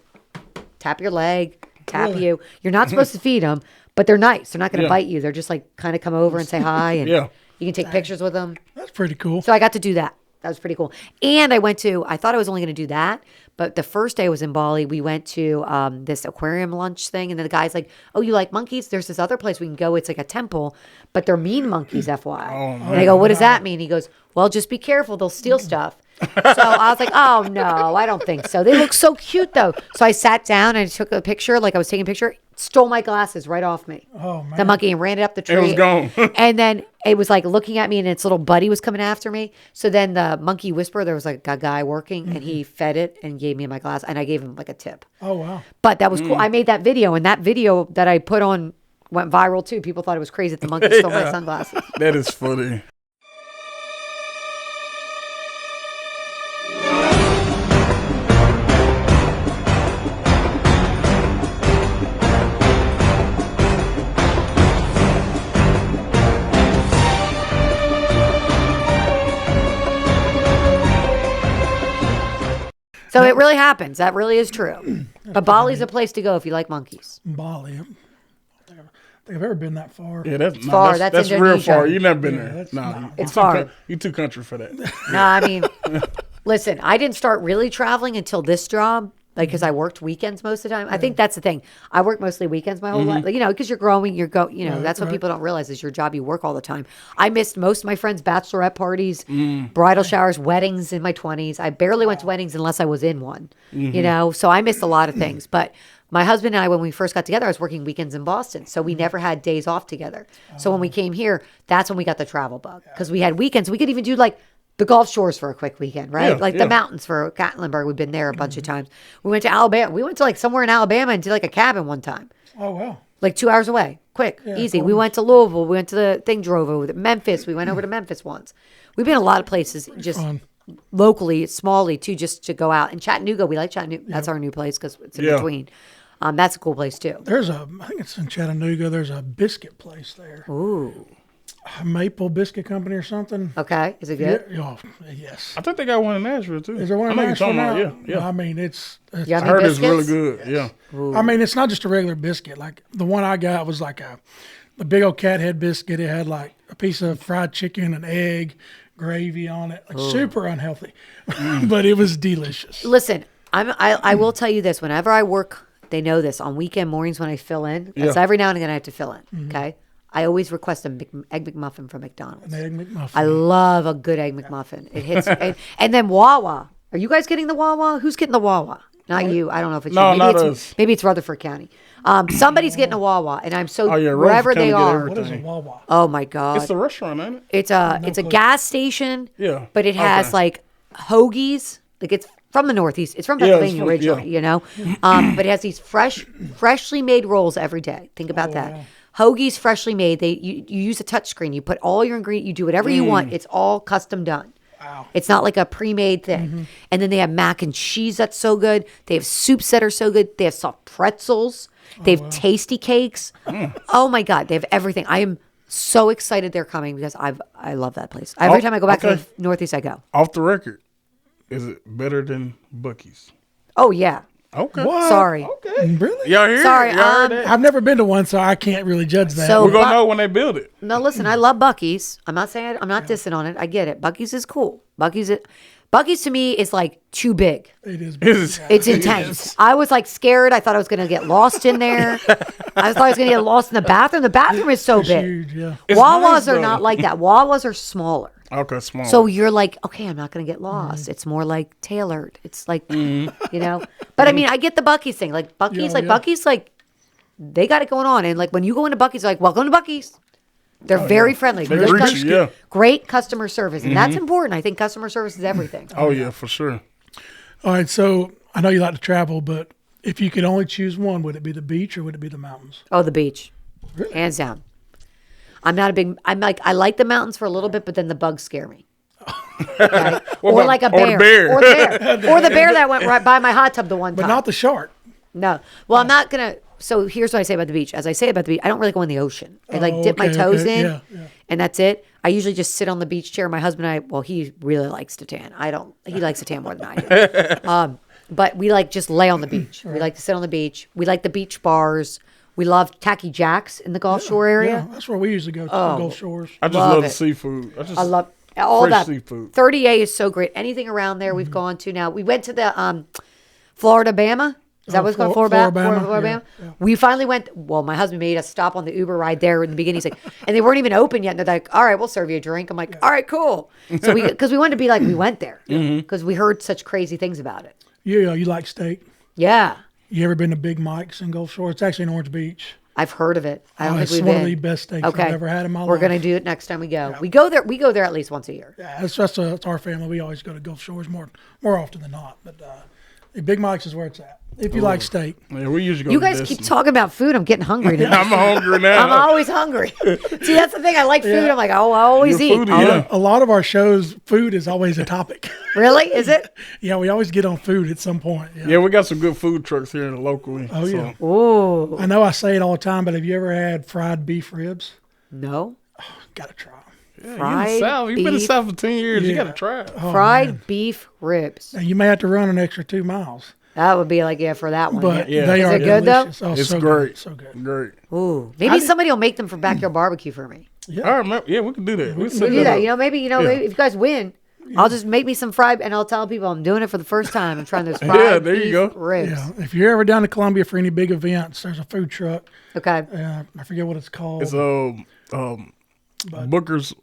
[SPEAKER 4] tap your leg, tap you. You're not supposed to feed them, but they're nice. They're not going to bite you. They're just like kind of come over and say hi, and you can take pictures with them.
[SPEAKER 2] That's pretty cool.
[SPEAKER 4] So I got to do that. That was pretty cool. And I thought I was only going to do that, but the first day I was in Bali, we went to this aquarium lunch thing, and then the guy's like, "Oh, you like monkeys? There's this other place we can go. It's like a temple, but they're mean monkeys, FYI." And I go, "What does that mean?" He goes, "Well, just be careful. They'll steal stuff." So I was like, "Oh no, I don't think so." They look so cute though. So I sat down and I took a picture, like I was taking a picture, stole my glasses right off me.
[SPEAKER 2] Oh man.
[SPEAKER 4] The monkey, and ran it up the tree.
[SPEAKER 3] It was gone.
[SPEAKER 4] And then it was like looking at me, and its little buddy was coming after me. So then the monkey whisperer, there was like a guy working, and he fed it and gave me my glass, and I gave him like a tip.
[SPEAKER 2] Oh wow.
[SPEAKER 4] But that was cool. I made that video, and that video that I put on went viral too. People thought it was crazy that the monkey stole my sunglasses.
[SPEAKER 3] That is funny.
[SPEAKER 4] So it really happens. That really is true. But Bali's a place to go if you like monkeys.
[SPEAKER 2] Bali. I don't think I've ever been that far.
[SPEAKER 3] Yeah, that's
[SPEAKER 4] far. That's
[SPEAKER 3] real
[SPEAKER 4] Indonesia.
[SPEAKER 3] far. You never been there.
[SPEAKER 2] that's
[SPEAKER 3] No,
[SPEAKER 2] not-
[SPEAKER 4] It's far.
[SPEAKER 3] You too country for that.
[SPEAKER 4] No, I mean, listen, I didn't start really traveling until this job, like, because I worked weekends most of the time. I think that's the thing. I work mostly weekends my whole life, like, because you're growing, that's what people don't realize is your job. You work all the time. I missed most of my friends' bachelorette parties, bridal showers, weddings in my 20s. I barely went to weddings unless I was in one, so I missed a lot of things. But my husband and I, when we first got together, I was working weekends in Boston. So we never had days off together. So when we came here, that's when we got the travel bug, because we had weekends. We could even do like the Gulf Shores for a quick weekend, right?
[SPEAKER 3] Yeah,
[SPEAKER 4] the mountains for Gatlinburg. We've been there a bunch of times. We went to Alabama. We went to like somewhere in Alabama and did like a cabin one time,
[SPEAKER 2] Oh wow.
[SPEAKER 4] like 2 hours away. Quick, easy. We went to Louisville. We went to the thing, drove over to Memphis. We went over to Memphis once. We've been a lot of places just
[SPEAKER 2] Fun.
[SPEAKER 4] locally, smallly too, just to go out. And Chattanooga, we like Chattanooga. That's our new place because it's in between. That's a cool place too.
[SPEAKER 2] I think it's in Chattanooga. There's a biscuit place there.
[SPEAKER 4] Ooh.
[SPEAKER 2] Maple Biscuit Company or something.
[SPEAKER 4] Okay. Is it good?
[SPEAKER 2] Yeah, yes.
[SPEAKER 3] I think they got one in Nashville too.
[SPEAKER 2] Is there one
[SPEAKER 3] I
[SPEAKER 2] in
[SPEAKER 3] know you're
[SPEAKER 2] Nashville
[SPEAKER 3] talking
[SPEAKER 2] now?
[SPEAKER 3] about, yeah.
[SPEAKER 2] I mean, it's
[SPEAKER 4] Yummy
[SPEAKER 3] I heard it's really
[SPEAKER 4] biscuits?
[SPEAKER 3] good. Yeah.
[SPEAKER 2] I mean, it's not just a regular biscuit. Like the one I got was like a big old cat head biscuit. It had like a piece of fried chicken, an egg, gravy on it. Like super unhealthy, but it was delicious.
[SPEAKER 4] Listen, I will tell you this. Whenever I work, they know this, on weekend mornings when I fill in. So every now and again I have to fill in. Okay. I always request an Egg McMuffin from McDonald's.
[SPEAKER 2] An egg McMuffin.
[SPEAKER 4] I love a good Egg McMuffin. It hits. and then Wawa. Are you guys getting the Wawa? Who's getting the Wawa? Not you. I don't know if it's
[SPEAKER 3] No,
[SPEAKER 4] you.
[SPEAKER 3] not us.
[SPEAKER 4] Maybe it's Rutherford County. Somebody's getting a Wawa, and I'm so
[SPEAKER 3] yeah,
[SPEAKER 4] wherever
[SPEAKER 3] Rutherford
[SPEAKER 4] they
[SPEAKER 3] County get
[SPEAKER 4] are.
[SPEAKER 2] What is a
[SPEAKER 3] everything.
[SPEAKER 2] Wawa?
[SPEAKER 4] Oh my God!
[SPEAKER 3] It's the restaurant, ain't it?
[SPEAKER 4] It's a
[SPEAKER 2] clue.
[SPEAKER 4] gas station.
[SPEAKER 3] Yeah.
[SPEAKER 4] But it has
[SPEAKER 3] Okay.
[SPEAKER 4] like hoagies. Like it's from the Northeast. It's from
[SPEAKER 3] Yeah, it's
[SPEAKER 4] Pennsylvania
[SPEAKER 3] from-
[SPEAKER 4] originally,
[SPEAKER 3] yeah.
[SPEAKER 4] But it has these freshly made rolls every day. Think about that.
[SPEAKER 2] wow.
[SPEAKER 4] Hoagies freshly made. You use a touch screen. You put all your ingredients. You do whatever you want. It's all custom done.
[SPEAKER 2] Wow.
[SPEAKER 4] It's not like a pre-made thing. And then they have mac and cheese that's so good. They have soups that are so good. They have soft pretzels. They have tasty cakes. Oh my God, they have everything. I am so excited they're coming because I love that place. Every time I go back to
[SPEAKER 3] okay.
[SPEAKER 4] the Northeast, I go.
[SPEAKER 3] Off the record, is it better than Buc-ee's?
[SPEAKER 4] Oh yeah.
[SPEAKER 3] Okay.
[SPEAKER 2] What?
[SPEAKER 4] Sorry.
[SPEAKER 3] Okay.
[SPEAKER 2] Really?
[SPEAKER 3] Y'all hear
[SPEAKER 4] Sorry,
[SPEAKER 3] it? Y'all heard that?
[SPEAKER 2] I've never been to one, so I can't really judge that.
[SPEAKER 4] So-
[SPEAKER 3] We're going to
[SPEAKER 4] Bu-
[SPEAKER 3] know when they build it.
[SPEAKER 4] No, listen, I love Buc-ee's. I'm not saying I'm not dissing on it. I get it. Buc-ee's is cool. Buc-ee's to me is like too big.
[SPEAKER 2] it is.
[SPEAKER 4] It's intense. I was like scared. I thought I was going to get lost in there. I thought I was going to get lost in the bathroom. The bathroom is so
[SPEAKER 2] It's
[SPEAKER 4] big.
[SPEAKER 2] huge, yeah.
[SPEAKER 3] It's
[SPEAKER 4] Wawas
[SPEAKER 3] nice,
[SPEAKER 4] are
[SPEAKER 3] though.
[SPEAKER 4] not like that. Wawas are smaller.
[SPEAKER 3] Okay, small.
[SPEAKER 4] So you're like, okay, I'm not going to get lost. It's more like tailored. It's like, But I mean, I get the Buc-ee's thing. Like Buc-ee's,
[SPEAKER 2] Yeah, yeah.
[SPEAKER 4] Buc-ee's, like they got it going on. And like when you go into Buc-ee's, they're like, welcome to Buc-ee's. They're very friendly.
[SPEAKER 3] They
[SPEAKER 4] Good
[SPEAKER 3] greet
[SPEAKER 4] cus-
[SPEAKER 3] you, yeah.
[SPEAKER 4] Great customer service. And that's important. I think customer service is everything.
[SPEAKER 3] Oh, yeah, for sure.
[SPEAKER 2] All right, so I know you like to travel, but if you could only choose one, would it be the beach or would it be the mountains?
[SPEAKER 4] Oh, the beach. Hands down. I like the mountains for a little bit, but then the bugs scare me. Okay? Or
[SPEAKER 3] about-
[SPEAKER 4] like a
[SPEAKER 3] or the
[SPEAKER 4] bear.
[SPEAKER 3] bear?
[SPEAKER 4] Or the bear. Or the bear that went right by my hot tub the one
[SPEAKER 2] But
[SPEAKER 4] time.
[SPEAKER 2] not the shark.
[SPEAKER 4] No. Well, I'm not going to. So here's what I say about the beach. As I say about the beach, I don't really go in the ocean. I like dip my
[SPEAKER 2] okay,
[SPEAKER 4] toes
[SPEAKER 2] okay.
[SPEAKER 4] in,
[SPEAKER 2] Yeah.
[SPEAKER 4] and that's it. I usually just sit on the beach chair. My husband and I, well, he really likes to tan. I don't. He likes to tan more than I do. But we like just lay on the beach. We like to sit on the beach. We like the beach bars. We love Tacky Jack's in the Gulf Shore area.
[SPEAKER 2] Yeah, that's where we usually go to, the Gulf Shores.
[SPEAKER 3] I just
[SPEAKER 4] Love
[SPEAKER 3] love the
[SPEAKER 4] it.
[SPEAKER 3] seafood.
[SPEAKER 4] I love all
[SPEAKER 3] fresh
[SPEAKER 4] that.
[SPEAKER 3] seafood.
[SPEAKER 4] 30A is so great. Anything around there we've gone to now. We went to the Florida Bama. Is that what it's called? Florida Bama?
[SPEAKER 2] Yeah.
[SPEAKER 4] We finally went. Well, my husband made us stop on the Uber ride there in the beginning. He's like, and they weren't even open yet. And they're like, all right, we'll serve you a drink. I'm like, all right, cool. So because we wanted to be like, we went there because we heard such crazy things about it.
[SPEAKER 2] You like steak?
[SPEAKER 4] Yeah.
[SPEAKER 2] You ever been to Big Mike's in Gulf Shore? It's actually in Orange Beach.
[SPEAKER 4] I've heard of it. I don't think
[SPEAKER 2] It's
[SPEAKER 4] we've
[SPEAKER 2] one
[SPEAKER 4] been.
[SPEAKER 2] of the best steaks
[SPEAKER 4] Okay.
[SPEAKER 2] I've ever had in my life.
[SPEAKER 4] We're gonna do it next time we go. We go there. We go there at least once a year.
[SPEAKER 2] Yeah, it's our family. We always go to Gulf Shores more often than not. But Big Mike's is where it's at. If you like steak.
[SPEAKER 3] Yeah, we usually go
[SPEAKER 4] You
[SPEAKER 3] to
[SPEAKER 4] guys
[SPEAKER 3] this
[SPEAKER 4] keep
[SPEAKER 3] one.
[SPEAKER 4] talking about food. I'm getting hungry now.
[SPEAKER 3] I'm hungry now.
[SPEAKER 4] I'm always hungry. See, that's the thing. I like food. I'm like, oh, I always
[SPEAKER 3] You're
[SPEAKER 4] eat.
[SPEAKER 3] foodie, yeah.
[SPEAKER 2] A lot of our shows, food is always a topic.
[SPEAKER 4] Really? Is it?
[SPEAKER 2] Yeah, we always get on food at some point. Yeah.
[SPEAKER 3] Yeah, we got some good food trucks here locally.
[SPEAKER 2] Oh, yeah.
[SPEAKER 4] Ooh.
[SPEAKER 2] I know I say it all the time, but have you ever had fried beef ribs?
[SPEAKER 4] No.
[SPEAKER 2] Gotta try 'em.
[SPEAKER 3] Yeah,
[SPEAKER 4] Fried
[SPEAKER 3] You've been in the
[SPEAKER 4] beef.
[SPEAKER 3] South for 10 years. You
[SPEAKER 2] Yeah.
[SPEAKER 3] got to try it.
[SPEAKER 4] Fried beef ribs.
[SPEAKER 2] Now, you may have to run an extra 2 miles,
[SPEAKER 4] That would be like, yeah, for that one.
[SPEAKER 2] but
[SPEAKER 3] Yeah.
[SPEAKER 2] they
[SPEAKER 4] Is
[SPEAKER 2] are
[SPEAKER 4] it good, though?
[SPEAKER 2] delicious. Oh,
[SPEAKER 3] It's
[SPEAKER 2] so
[SPEAKER 3] great.
[SPEAKER 2] Good, so good.
[SPEAKER 3] Great.
[SPEAKER 4] Ooh. Maybe somebody will make them for backyard barbecue for me.
[SPEAKER 3] All right, man. Yeah, we can do that. We
[SPEAKER 4] We do that. Maybe if you guys win, I'll just make me some fried, and I'll tell people I'm doing it for the first time. I'm trying those fried
[SPEAKER 3] Yeah, there you
[SPEAKER 4] beef
[SPEAKER 3] go.
[SPEAKER 4] ribs.
[SPEAKER 2] Yeah, if you're ever down to Columbia for any big events, there's a food truck.
[SPEAKER 4] Okay.
[SPEAKER 2] I forget what it's called.
[SPEAKER 3] It's Booker's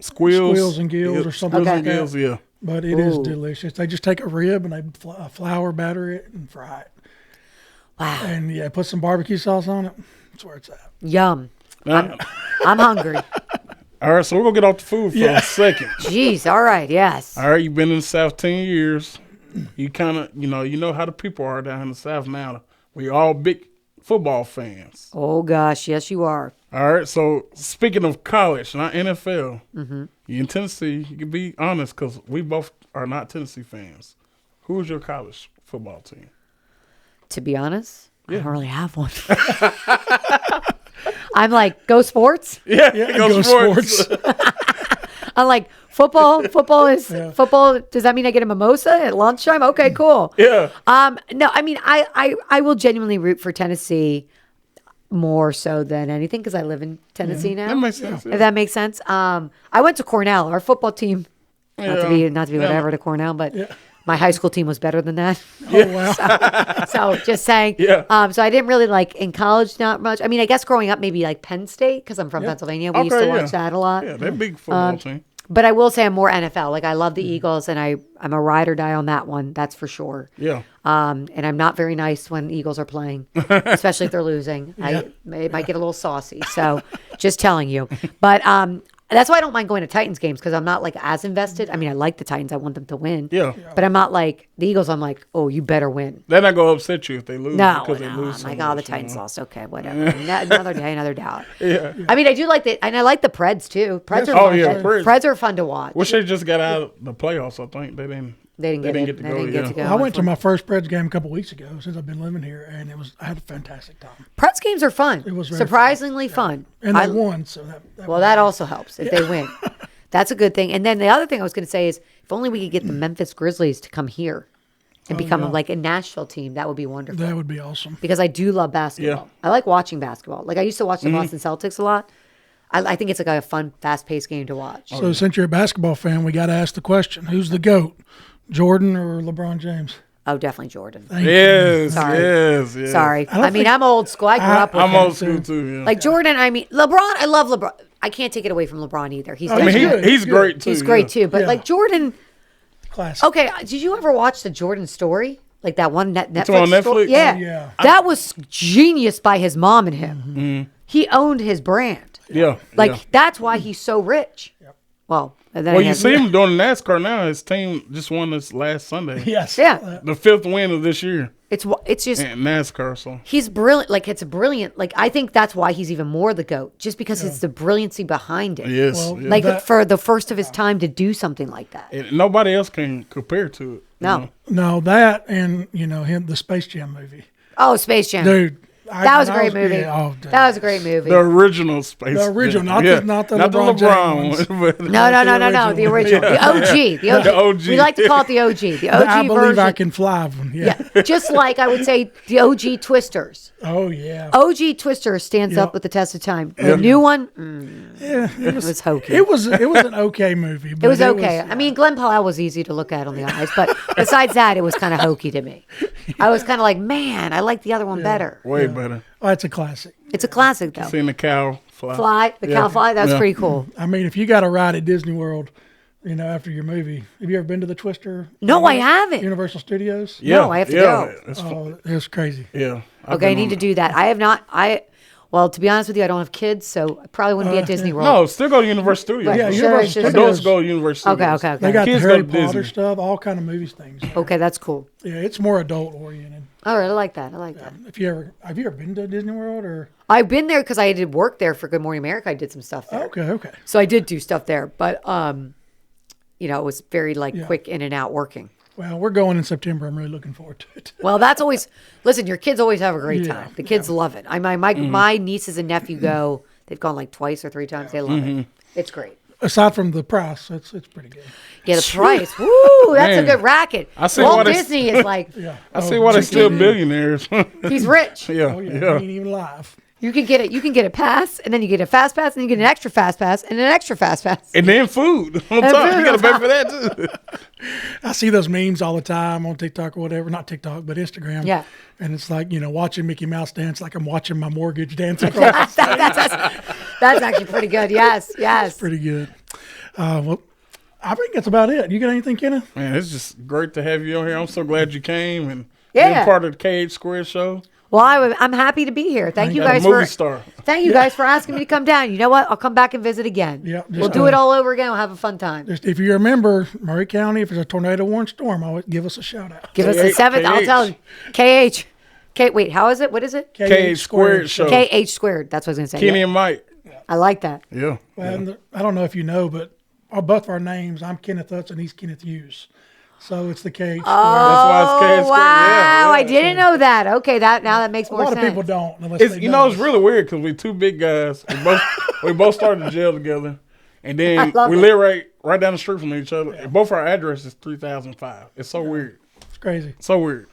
[SPEAKER 3] Squeals.
[SPEAKER 2] Squeals and Gills or something
[SPEAKER 3] Squeals
[SPEAKER 2] like
[SPEAKER 3] and
[SPEAKER 2] that.
[SPEAKER 3] Gills, yeah.
[SPEAKER 2] But it is
[SPEAKER 4] Ooh.
[SPEAKER 2] delicious. They just take a rib and they flour batter it and fry it.
[SPEAKER 4] Wow.
[SPEAKER 2] And yeah, put some barbecue sauce on it. That's where it's at.
[SPEAKER 4] Yum.
[SPEAKER 3] Now,
[SPEAKER 4] I'm hungry.
[SPEAKER 3] all right, so we're going to get off the food for a second.
[SPEAKER 4] Jeez. All right. Yes.
[SPEAKER 3] All right, you've been in the South 10 years. You kind of, you know how the people are down in the South now. We all big football fans.
[SPEAKER 4] Oh, gosh. Yes, you are.
[SPEAKER 3] All right, so speaking of college, not NFL, you in Tennessee, you can be honest because we both are not Tennessee fans. Who's your college football team?
[SPEAKER 4] To be honest, I don't really have one. I'm like, go sports.
[SPEAKER 3] Yeah,
[SPEAKER 2] Go sports.
[SPEAKER 4] I'm like, football. Football is football. Does that mean I get a mimosa at lunchtime? Okay, cool.
[SPEAKER 3] Yeah.
[SPEAKER 4] No, I mean, I will genuinely root for Tennessee more so than anything because I live in Tennessee now.
[SPEAKER 3] That makes sense.
[SPEAKER 4] If that makes sense. I went to Cornell. Our football team, not to be whatever to Cornell, but my high school team was better than that.
[SPEAKER 2] Oh, wow.
[SPEAKER 4] So just saying.
[SPEAKER 3] Yeah.
[SPEAKER 4] So I didn't really like in college, not much. I mean, I guess growing up, maybe like Penn State because I'm from Pennsylvania. We used to watch that a lot.
[SPEAKER 3] Yeah, they're big football team.
[SPEAKER 4] But I will say I'm more NFL. Like I love the Eagles, and I'm a ride or die on that one. That's for sure.
[SPEAKER 3] Yeah.
[SPEAKER 4] And I'm not very nice when Eagles are playing, especially if they're losing. I might get a little saucy. So just telling you. But that's why I don't mind going to Titans games because I'm not like as invested. I mean, I like the Titans. I want them to win.
[SPEAKER 3] Yeah.
[SPEAKER 4] But I'm not like the Eagles. I'm like, oh, you better win.
[SPEAKER 3] They're not going to upset you if they lose.
[SPEAKER 4] No,
[SPEAKER 3] because they lose
[SPEAKER 4] I'm
[SPEAKER 3] so
[SPEAKER 4] like, oh, the
[SPEAKER 3] much,
[SPEAKER 4] Titans
[SPEAKER 3] you know?
[SPEAKER 4] lost. Okay, whatever. Another day, another doubt.
[SPEAKER 3] Yeah.
[SPEAKER 4] I mean, I do like and I like the Preds too. Preds are
[SPEAKER 3] Oh,
[SPEAKER 4] fun.
[SPEAKER 3] yeah,
[SPEAKER 4] Preds.
[SPEAKER 3] Preds.
[SPEAKER 4] are fun to watch.
[SPEAKER 3] Wish they just got out of the playoffs, I think. They didn't get to go.
[SPEAKER 2] I went to my first Preds game a couple weeks ago since I've been living here, and I had a fantastic time.
[SPEAKER 4] Preds games are fun.
[SPEAKER 2] It was very
[SPEAKER 4] surprisingly fun.
[SPEAKER 2] And they won, so
[SPEAKER 4] That also helps if they win. That's a good thing. And then the other thing I was going to say is, if only we could get the Memphis Grizzlies to come here and become like a Nashville team, that would be wonderful.
[SPEAKER 2] that would be awesome.
[SPEAKER 4] Because I do love basketball.
[SPEAKER 3] Yeah.
[SPEAKER 4] I like watching basketball. Like I used to watch the Boston Celtics a lot. I think it's like a fun, fast-paced game to watch.
[SPEAKER 2] So since you're a basketball fan, we got to ask the question: who's the GOAT, Jordan or LeBron James?
[SPEAKER 4] Oh, definitely Jordan.
[SPEAKER 3] Yes,
[SPEAKER 4] Sorry.
[SPEAKER 3] yes.
[SPEAKER 4] Sorry. I mean, I'm old school. I grew up with
[SPEAKER 3] I'm
[SPEAKER 4] him.
[SPEAKER 3] old school too, yeah.
[SPEAKER 4] Like Jordan, I mean, LeBron, I love LeBron. I can't take it away from LeBron either. He's
[SPEAKER 3] I mean,
[SPEAKER 2] good.
[SPEAKER 3] he's great too.
[SPEAKER 4] he's great
[SPEAKER 3] yeah.
[SPEAKER 4] too. But
[SPEAKER 2] Yeah.
[SPEAKER 4] like Jordan,
[SPEAKER 2] Classic.
[SPEAKER 4] okay, did you ever watch the Jordan story? Like that one Netflix
[SPEAKER 3] on Netflix?
[SPEAKER 4] story? Yeah.
[SPEAKER 2] Oh, yeah.
[SPEAKER 4] That was genius by his mom and him. He owned his brand.
[SPEAKER 3] Yeah.
[SPEAKER 4] Like
[SPEAKER 3] yeah.
[SPEAKER 4] that's why he's so rich. Well, and then
[SPEAKER 3] Well,
[SPEAKER 4] he
[SPEAKER 3] you
[SPEAKER 4] has-
[SPEAKER 3] see him doing NASCAR now. His team just won this last Sunday.
[SPEAKER 2] Yes.
[SPEAKER 4] Yeah.
[SPEAKER 3] The 5th win of this year
[SPEAKER 4] It's just
[SPEAKER 3] in NASCAR. So
[SPEAKER 4] he's brilliant. Like it's a brilliant. Like I think that's why he's even more the GOAT, just because it's the brilliancy behind it.
[SPEAKER 3] yes,
[SPEAKER 2] Well,
[SPEAKER 3] yeah.
[SPEAKER 4] Like for the first of his time to do something like that.
[SPEAKER 3] And nobody else can compare to it.
[SPEAKER 4] No.
[SPEAKER 2] No, that and him, the Space Jam movie.
[SPEAKER 4] Oh, Space Jam.
[SPEAKER 2] Dude.
[SPEAKER 4] That was a great movie.
[SPEAKER 2] Yeah, dude.
[SPEAKER 4] That was a great movie.
[SPEAKER 3] The original Space.
[SPEAKER 2] The original,
[SPEAKER 3] Jam.
[SPEAKER 2] not the LeBron James
[SPEAKER 3] one. But
[SPEAKER 4] No, the original. The OG. The OG. We like to call it the OG. The OG
[SPEAKER 2] I believe
[SPEAKER 4] version.
[SPEAKER 2] I can fly one. Yeah.
[SPEAKER 4] Yeah. Just like I would say the OG Twisters.
[SPEAKER 2] Oh, yeah.
[SPEAKER 4] OG Twister stands up with the test of time. The new one,
[SPEAKER 2] Yeah,
[SPEAKER 4] it was hokey.
[SPEAKER 2] It was an okay movie. But
[SPEAKER 4] It was okay. I mean, Glenn Powell was easy to look at on the eyes, but besides that, it was kind of hokey to me. I was kind of like, man, I like the other one better.
[SPEAKER 3] Way better.
[SPEAKER 2] Oh, it's a classic.
[SPEAKER 4] It's a classic, though.
[SPEAKER 3] Seeing the cow fly.
[SPEAKER 4] Cow fly, that's pretty cool.
[SPEAKER 2] I mean, if you got a ride at Disney World, after your movie, have you ever been to the Twister?
[SPEAKER 4] No, I haven't.
[SPEAKER 2] Universal Studios?
[SPEAKER 3] Yeah,
[SPEAKER 4] No, I have to go.
[SPEAKER 2] Oh, it was crazy.
[SPEAKER 3] Yeah.
[SPEAKER 4] Okay, I need to do that. I have not. Well, to be honest with you, I don't have kids, so I probably wouldn't be at Disney World.
[SPEAKER 3] No, still go to Universal Studios.
[SPEAKER 4] Right.
[SPEAKER 2] Yeah,
[SPEAKER 4] Should
[SPEAKER 2] Universal
[SPEAKER 4] I-
[SPEAKER 2] Studios.
[SPEAKER 3] Adults go to Universal
[SPEAKER 4] Okay,
[SPEAKER 3] Studios.
[SPEAKER 4] okay.
[SPEAKER 2] They got
[SPEAKER 3] Kids
[SPEAKER 2] the
[SPEAKER 3] go
[SPEAKER 2] Harry
[SPEAKER 3] to
[SPEAKER 2] Potter
[SPEAKER 3] Disney.
[SPEAKER 2] stuff, all kind of movies things.
[SPEAKER 4] Okay, that's cool.
[SPEAKER 2] Yeah, it's more adult oriented.
[SPEAKER 4] All right, I like that.
[SPEAKER 2] Have you ever been to Disney World or?
[SPEAKER 4] I've been there because I did work there for Good Morning America. I did some stuff there.
[SPEAKER 2] Okay.
[SPEAKER 4] So I did do stuff there, but it was very quick in and out working.
[SPEAKER 2] Well, we're going in September. I'm really looking forward to it.
[SPEAKER 4] Well, that's always listen. Your kids always have a great time. The kids love it. My nieces and nephew go. They've gone like twice or three times. They love it. It's great.
[SPEAKER 2] Aside from the price, it's pretty good.
[SPEAKER 4] Yeah, the price. Woo, that's
[SPEAKER 3] Man.
[SPEAKER 4] a good racket.
[SPEAKER 3] I see
[SPEAKER 4] Walt
[SPEAKER 3] why they-
[SPEAKER 4] Disney is like
[SPEAKER 3] I see why they're still billionaires.
[SPEAKER 4] he's rich.
[SPEAKER 3] yeah,
[SPEAKER 2] Oh, yeah.
[SPEAKER 3] yeah.
[SPEAKER 2] He ain't even live.
[SPEAKER 4] You can get it. You can get a pass, and then you get a fast pass, and you get an extra fast pass, and an extra fast pass.
[SPEAKER 3] And then food on
[SPEAKER 4] And
[SPEAKER 3] top.
[SPEAKER 4] food
[SPEAKER 3] You got
[SPEAKER 4] on
[SPEAKER 3] to pay
[SPEAKER 4] top.
[SPEAKER 3] for that too.
[SPEAKER 2] I see those memes all the time on TikTok or whatever. Not TikTok, but Instagram.
[SPEAKER 4] Yeah.
[SPEAKER 2] And it's like, watching Mickey Mouse dance like I'm watching my mortgage dance across.
[SPEAKER 4] That's actually pretty good. Yes.
[SPEAKER 2] Pretty good. Well, I think that's about it. You got anything, Kenneth?
[SPEAKER 3] Man, it's just great to have you on here. I'm so glad you came and
[SPEAKER 4] Yeah.
[SPEAKER 3] being part of the KH Squared show.
[SPEAKER 4] Well, I'm happy to be here. Thank you
[SPEAKER 3] Got a
[SPEAKER 4] guys
[SPEAKER 3] movie star.
[SPEAKER 4] Thank you guys for asking me to come down. You know what? I'll come back and visit again.
[SPEAKER 2] Yeah, just,
[SPEAKER 4] We'll do it all over again. We'll have a fun time.
[SPEAKER 2] Just if you remember, Murray County, if there's a tornado warning storm, always give us a shout out.
[SPEAKER 4] Give us the 7th. I'll
[SPEAKER 3] KH.
[SPEAKER 4] tell you. KH. Wait, how is it? What is it?
[SPEAKER 3] KH Squared show.
[SPEAKER 4] KH squared. That's what I was going to say.
[SPEAKER 3] Kenny
[SPEAKER 4] Yeah.
[SPEAKER 3] and Mike.
[SPEAKER 4] I like that.
[SPEAKER 3] Yeah.
[SPEAKER 2] Well, and I don't know if you know, but both of our names, I'm Kenneth Utz and he's Kenneth Hughes. So it's the KH Squared.
[SPEAKER 3] That's why it's KH Squared.
[SPEAKER 4] Wow,
[SPEAKER 3] Yeah,
[SPEAKER 4] I didn't know that. Okay, now that makes
[SPEAKER 2] A
[SPEAKER 4] more
[SPEAKER 2] lot
[SPEAKER 4] sense.
[SPEAKER 2] of people don't. Unless
[SPEAKER 3] It's,
[SPEAKER 2] they
[SPEAKER 3] you
[SPEAKER 2] know
[SPEAKER 3] know, it's really weird because we two big guys. We both started in jail together. And then
[SPEAKER 4] love
[SPEAKER 3] we
[SPEAKER 4] it.
[SPEAKER 3] live right down the street from each other. And both our addresses 3005. It's so weird.
[SPEAKER 2] It's crazy.
[SPEAKER 3] So weird.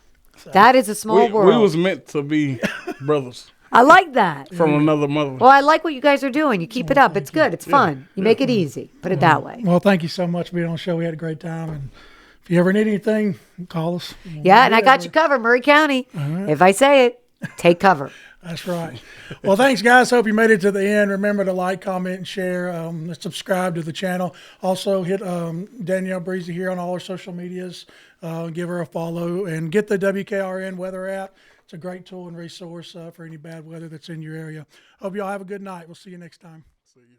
[SPEAKER 4] That is a small world.
[SPEAKER 3] We was meant to be brothers
[SPEAKER 4] I like that.
[SPEAKER 3] from another mother.
[SPEAKER 4] Well, I like what you guys are doing. You keep it up. It's good. It's fun. You make it easy. Put it that way.
[SPEAKER 2] Well, thank you so much for being on the show. We had a great time. And if you ever need anything, call us.
[SPEAKER 4] Yeah, and I got you covered, Murray County. If I say it, take cover.
[SPEAKER 2] That's right. Well, thanks, guys. Hope you made it to the end. Remember to like, comment, and share. Subscribe to the channel. Also, hit Danielle Breezy here on all our social medias. Give her a follow and get the WKRN weather app. It's a great tool and resource for any bad weather that's in your area. Hope you all have a good night. We'll see you next time.
[SPEAKER 3] See you.